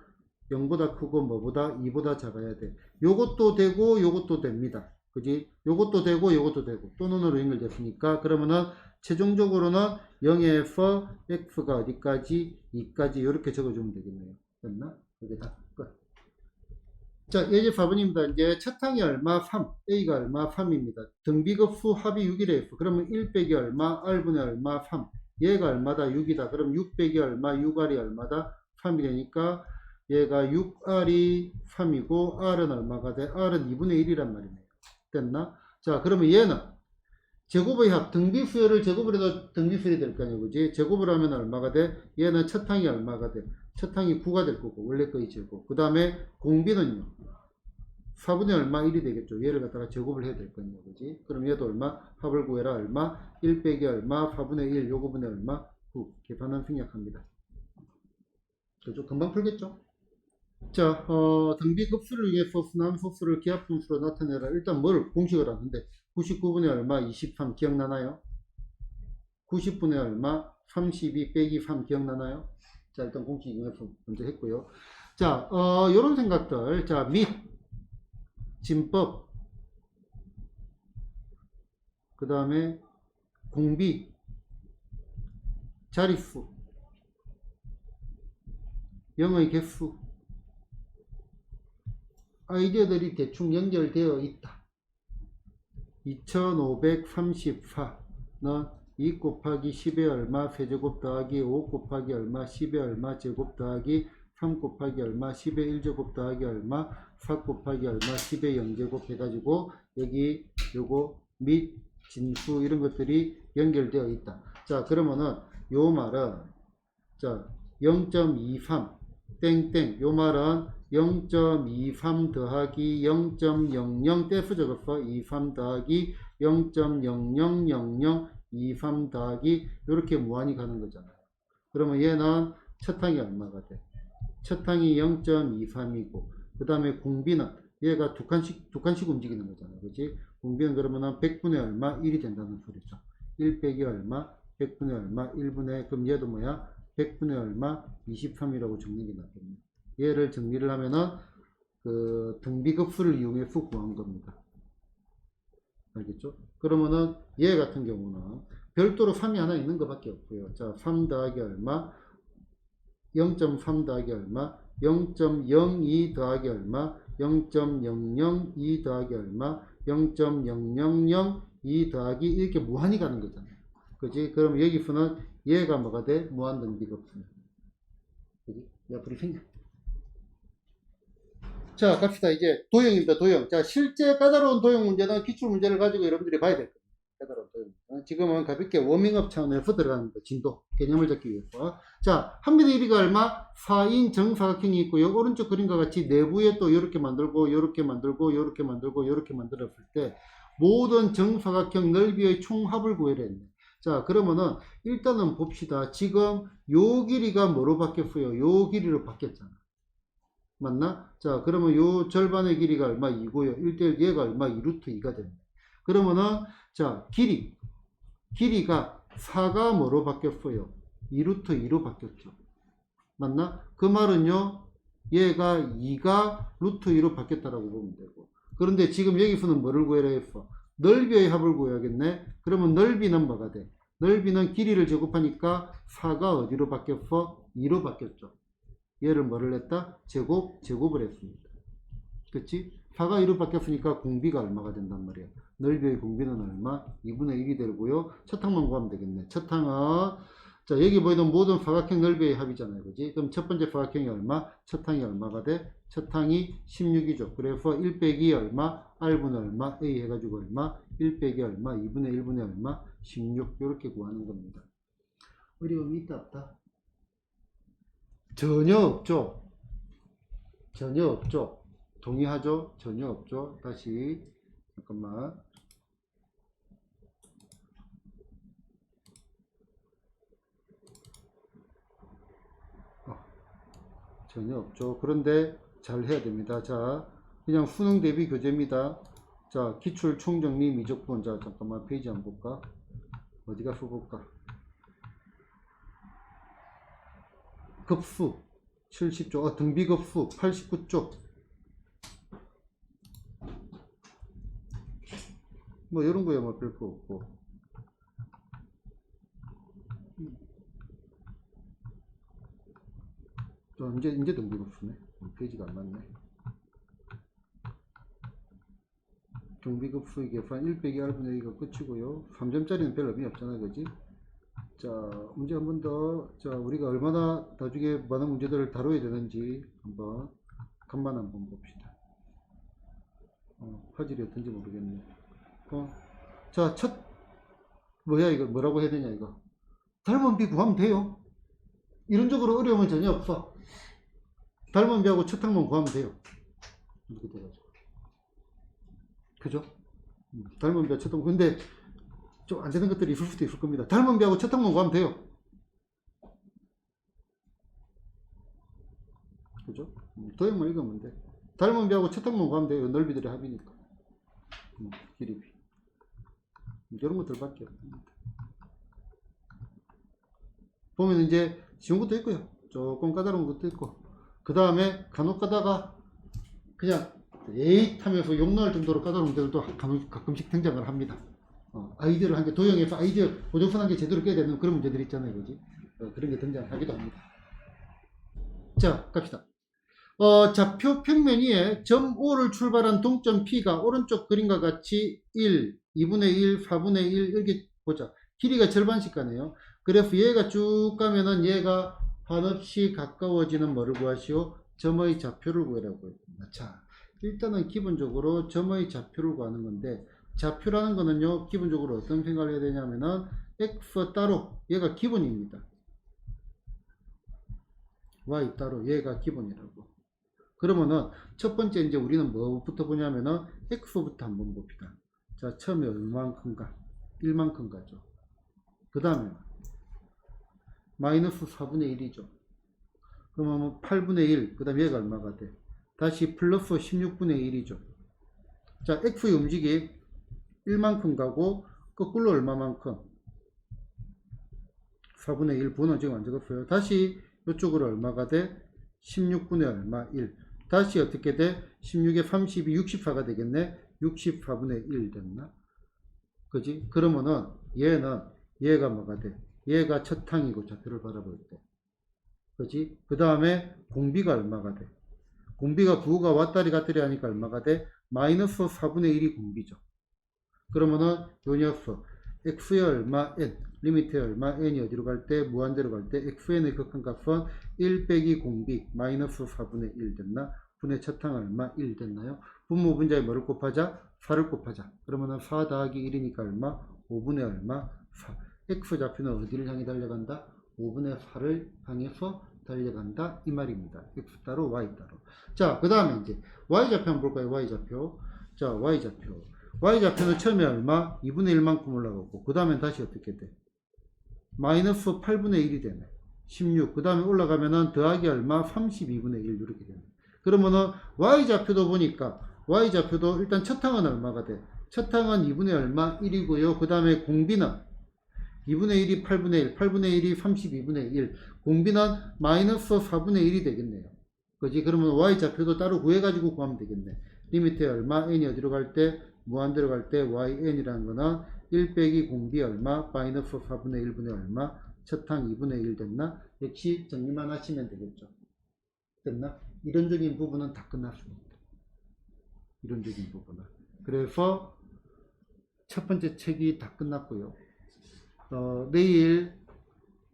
0보다 크고 뭐보다? 2보다 작아야 돼. 요것도 되고 요것도 됩니다. 그지? 요것도 되고 요것도 되고 또 눈으로 연결됐으니까 그러면은 최종적으로는 0에서 x가 어디까지? 2까지 이렇게 적어주면 되겠네요. 됐나? 이게 다 끝. 자, 예제 4번입니다. 이제 첫항이 얼마? 3. A가 얼마? 3입니다. 등비급수 합이 6이라 했어. 그러면 1 빼기 얼마? R분의 얼마? 3. 얘가 얼마다? 6이다. 그럼 6 빼기 얼마? 6R이 얼마다? 3이 되니까 얘가 6R이 3이고 R은 얼마가 돼? R은 2분의 1이란 말이네요. 됐나? 자, 그러면 얘는 제곱의 합, 등비수열을 제곱을 해도 등비수열이 될 거 아니에요. 그지? 제곱을 하면 얼마가 돼? 얘는 첫항이 얼마가 돼? 첫항이 9가 될 거고, 원래 거의 제곱. 그 다음에 공비는요, 4분의 얼마? 1이 되겠죠. 얘를 갖다가 제곱을 해야 될 거예요. 그지? 그럼 얘도 얼마? 합을 구해라. 얼마? 1 빼기 얼마? 4분의 1, 요거분의 얼마? 9. 계산은 생략합니다. 그죠? 금방 풀겠죠? 자, 등비급수를 위해서 순환소수를 기하분수로 나타내라. 일단 뭘 공식을 하는데 99분의 얼마? 23 기억나나요? 90분의 얼마? 32 빼기 3 기억나나요? 자, 일단 공식 이용해서 먼저 했고요. 자, 요런 생각들. 자, 및 진법 그 다음에 공비 자릿수 0의 개수 아이디어들이 대충 연결되어 있다. 2534는 2 곱하기 10의 얼마 세제곱 더하기 5 곱하기 얼마 10의 얼마 제곱 더하기 3 곱하기 얼마 10의 1제곱 더하기 얼마 4 곱하기 얼마 10의 0제곱 해가지고 여기 요거 및 진수 이런 것들이 연결되어 있다. 자, 그러면은 요 말은 자 0.23 땡땡 요 말은 0.23 더하기 0.00 떼서 적었어. 23 더하기 0.0000 23 더하기 이렇게 무한히 가는 거잖아요. 그러면 얘는 첫항이 얼마가 돼? 첫항이 0.23이고 그 다음에 공비는 얘가 두 칸씩 움직이는 거잖아요. 그치? 공비는 그러면은 100분의 얼마? 1이 된다는 소리죠. 1 빼기 얼마? 100분의 얼마? 1분의 그럼 얘도 뭐야? 100분의 얼마? 23이라고 적는 게 낫겠네. 얘를 정리를 하면은 그 등비급수를 이용해서 구한 겁니다. 알겠죠? 그러면은 얘 같은 경우는 별도로 3이 하나 있는 것밖에 없고요. 자, 3 더하기 얼마? 0.3 더하기 얼마? 0.02 더하기 얼마? 0.002 더하기 얼마? 0.0002 더하기 이렇게 무한히 가는 거잖아요. 그지? 그럼 여기서는 얘가 뭐가 돼? 무한 등비급수. 그지? 옆으로 생겨. 자, 갑시다. 이제 도형입니다. 도형. 자, 실제 까다로운 도형 문제는 기출문제를 가지고 여러분들이 봐야 될 겁니다. 까다로운 도형. 지금은 가볍게 워밍업 차원에서 들어가는 거. 진도. 개념을 잡기 위해서. 자, 한미의 1위가 얼마? 4인 정사각형이 있고요. 오른쪽 그림과 같이 내부에 또 이렇게 만들고, 이렇게 만들고, 이렇게 만들고, 이렇게 만들었을 때 모든 정사각형 넓이의 총합을 구해야 했네. 자, 그러면은 일단은 봅시다. 지금 요 길이가 뭐로 바뀌었어요? 요 길이로 바뀌었잖아. 맞나? 자, 그러면 요 절반의 길이가 얼마? 2고요. 1대1 얘가 얼마? 2루트 2가 됩니다. 그러면은, 자, 길이가 4가 뭐로 바뀌었어요? 2루트 2로 바뀌었죠. 맞나? 그 말은요, 얘가 2가 루트 2로 바뀌었다라고 보면 되고. 그런데 지금 여기서는 뭐를 구해라 했어? 넓이의 합을 구해야겠네. 그러면 넓이는 뭐가 돼? 넓이는 길이를 제곱하니까 4가 어디로 바뀌었어? 2로 바뀌었죠. 얘를 뭐를 했다? 제곱을 했습니다. 그치? 4가 2로 바뀌었으니까 공비가 얼마가 된단 말이야. 넓이의 공비는 얼마? 2분의 1이 되고요. 첫 항만 구하면 되겠네. 첫 항은, 자, 여기 보이는 모든 사각형 넓이의 합이잖아요. 그지? 그럼 첫 번째 사각형이 얼마? 첫 항이 얼마가 돼? 첫 항이 16이죠. 그래서 1 빼기 얼마? R분의 얼마? A 해가지고 얼마? 1 빼기 얼마? 2분의 1분의 얼마? 16. 이렇게 구하는 겁니다. 어려움이 있다 없다? 전혀 없죠. 전혀 없죠. 동의하죠? 전혀 없죠. 다시 잠깐만. 전혀 없죠. 그런데 잘 해야 됩니다. 자, 그냥 수능 대비 교재입니다. 자, 기출 총정리 미적분. 자, 잠깐만 페이지 한번 볼까? 어디가 써볼까? 급수 70쪽, 등비급수 89쪽. 뭐 이런 거야 뭐 별거 없고. 이제 등비급수네. 페이지가 안 맞네. 등비급수 계산 1 빼기 R분의 A가 끝이고요. 3점짜리는 별 의미 없잖아, 그지? 자, 문제 한 번 더. 자, 우리가 얼마나 나중에 많은 문제들을 다뤄야 되는지 한번 간만 한번 봅시다. 화질이 어떤지 모르겠네. 자, 뭐야 이거 뭐라고 해야 되냐 이거. 닮은 비 구하면 돼요. 이론적으로 어려움은 전혀 없어. 닮은 비하고 첫 항만 구하면 돼요. 이렇게 돼가지고. 그죠? 닮은 비하고 첫 항만. 근데 좀 안 되는 것들이 있을 수도 있을 겁니다. 닮은 비하고 첫 항만 구하면 돼요. 그죠? 도형만 읽으면 돼. 닮은 비하고 첫 항만 구하면 돼요. 넓이들의 합이니까. 길이 비. 이런 것들밖에 없습니다. 보면 이제 쉬운 것도 있고요. 조금 까다로운 것도 있고. 그 다음에 간혹 가다가 그냥 에잇 하면서 욕 나올 정도로 까다로운 문제들도 가끔씩 등장을 합니다. 아이디어를 한 게, 도형에서 아이디어 보정선 한 게 제대로 껴야 되는 그런 문제들 있잖아요. 그지? 그런 게 등장하기도 합니다. 자, 갑시다. 좌표 평면 위에 점 O를 출발한 동점 P가 오른쪽 그림과 같이 1, 2분의 1, 4분의 1 이렇게 보자. 길이가 절반씩 가네요. 그래서 얘가 쭉 가면은 얘가 한없이 가까워지는 뭐를 구하시오? 점의 좌표를 구하라고 했습니다. 자, 일단은 기본적으로 점의 좌표를 구하는 건데, 좌표라는 거는요, 기본적으로 어떤 생각을 해야 되냐면은 x 따로 얘가 기본입니다. y 따로 얘가 기본이라고. 그러면은 첫 번째 이제 우리는 뭐부터 보냐면은 x부터 한번 봅시다. 자, 처음에 얼만큼가? 1만큼 가죠. 그 다음에 마이너스 4분의 1이죠. 그러면 8분의 1, 그 다음에 얘가 얼마가 돼? 다시 플러스 16분의 1이죠. 자, x의 움직임 1만큼 가고 거꾸로 얼마만큼? 4분의 1. 분은 지금 안 적었어요. 다시 이쪽으로 얼마가 돼? 16분의 얼마? 1. 다시 어떻게 돼? 16에 32, 64가 되겠네. 64분의 1 됐나? 그지? 그러면은 얘가 뭐가 돼? 얘가 첫 항이고 좌표를 바라볼 때. 그지? 그 다음에 공비가 얼마가 돼? 공비가 부호가 왔다리 갔다리 하니까 얼마가 돼? 마이너스 4분의 1이 공비죠. 그러면은 요 녀석 x의 얼마 n, 리미트의 얼마 n이 어디로 갈 때? 무한대로 갈 때 xn의 극한값은 1 빼기 공비 마이너스 4분의 1 됐나? 분의 첫 항 얼마? 1 됐나요? 분모 분자에 뭐를 곱하자? 4를 곱하자. 그러면은 4 더하기 1이니까 얼마? 5분의 얼마? 4. x 좌표는 어디를 향해 달려간다? 5분의 4를 향해서 달려간다 이 말입니다. x 따로 y 따로. 자, 그 다음에 이제 y 좌표 한번 볼까요? y 좌표. 자, y 좌표. y 좌표는 처음에 얼마? 2분의 1만큼 올라가고 그 다음에 다시 어떻게 돼? 마이너스 8분의 1이 되네. 16. 그 다음에 올라가면은 더하기 얼마? 32분의 1 이렇게 되네. 그러면은 y 좌표도 보니까 y 좌표도 일단 첫 항은 얼마가 돼? 첫 항은 2분의 얼마? 1이고요. 그 다음에 공비는 2분의 1이 8분의 1, 8분의 1이 32분의 1, 공비는 마이너스 4분의 1이 되겠네요. 그지? 그러면 y좌표도 따로 구해가지고 구하면 되겠네. 리미트에 얼마? n이 어디로 갈 때? 무한대로 갈 때 yn이라는 거는 1 빼기 공비 얼마? 마이너스 4분의 1분의 얼마? 첫항 2분의 1 됐나? 역시 정리만 하시면 되겠죠. 됐나? 이론적인 부분은 다 끝났습니다. 이론적인 부분은. 그래서 첫 번째 책이 다 끝났고요. 내일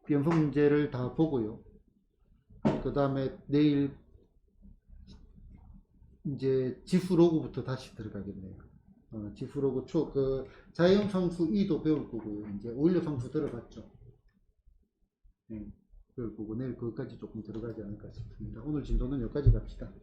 연속 문제를 다 보고요. 그 다음에 내일 이제 지수 로그부터 다시 들어가겠네요. 지수 로그 자연 상수 2도 배울 거고요. 이제 오일러 상수 들어갔죠. 배울 거고 내일 그것까지 조금 들어가지 않을까 싶습니다. 오늘 진도는 여기까지 갑시다.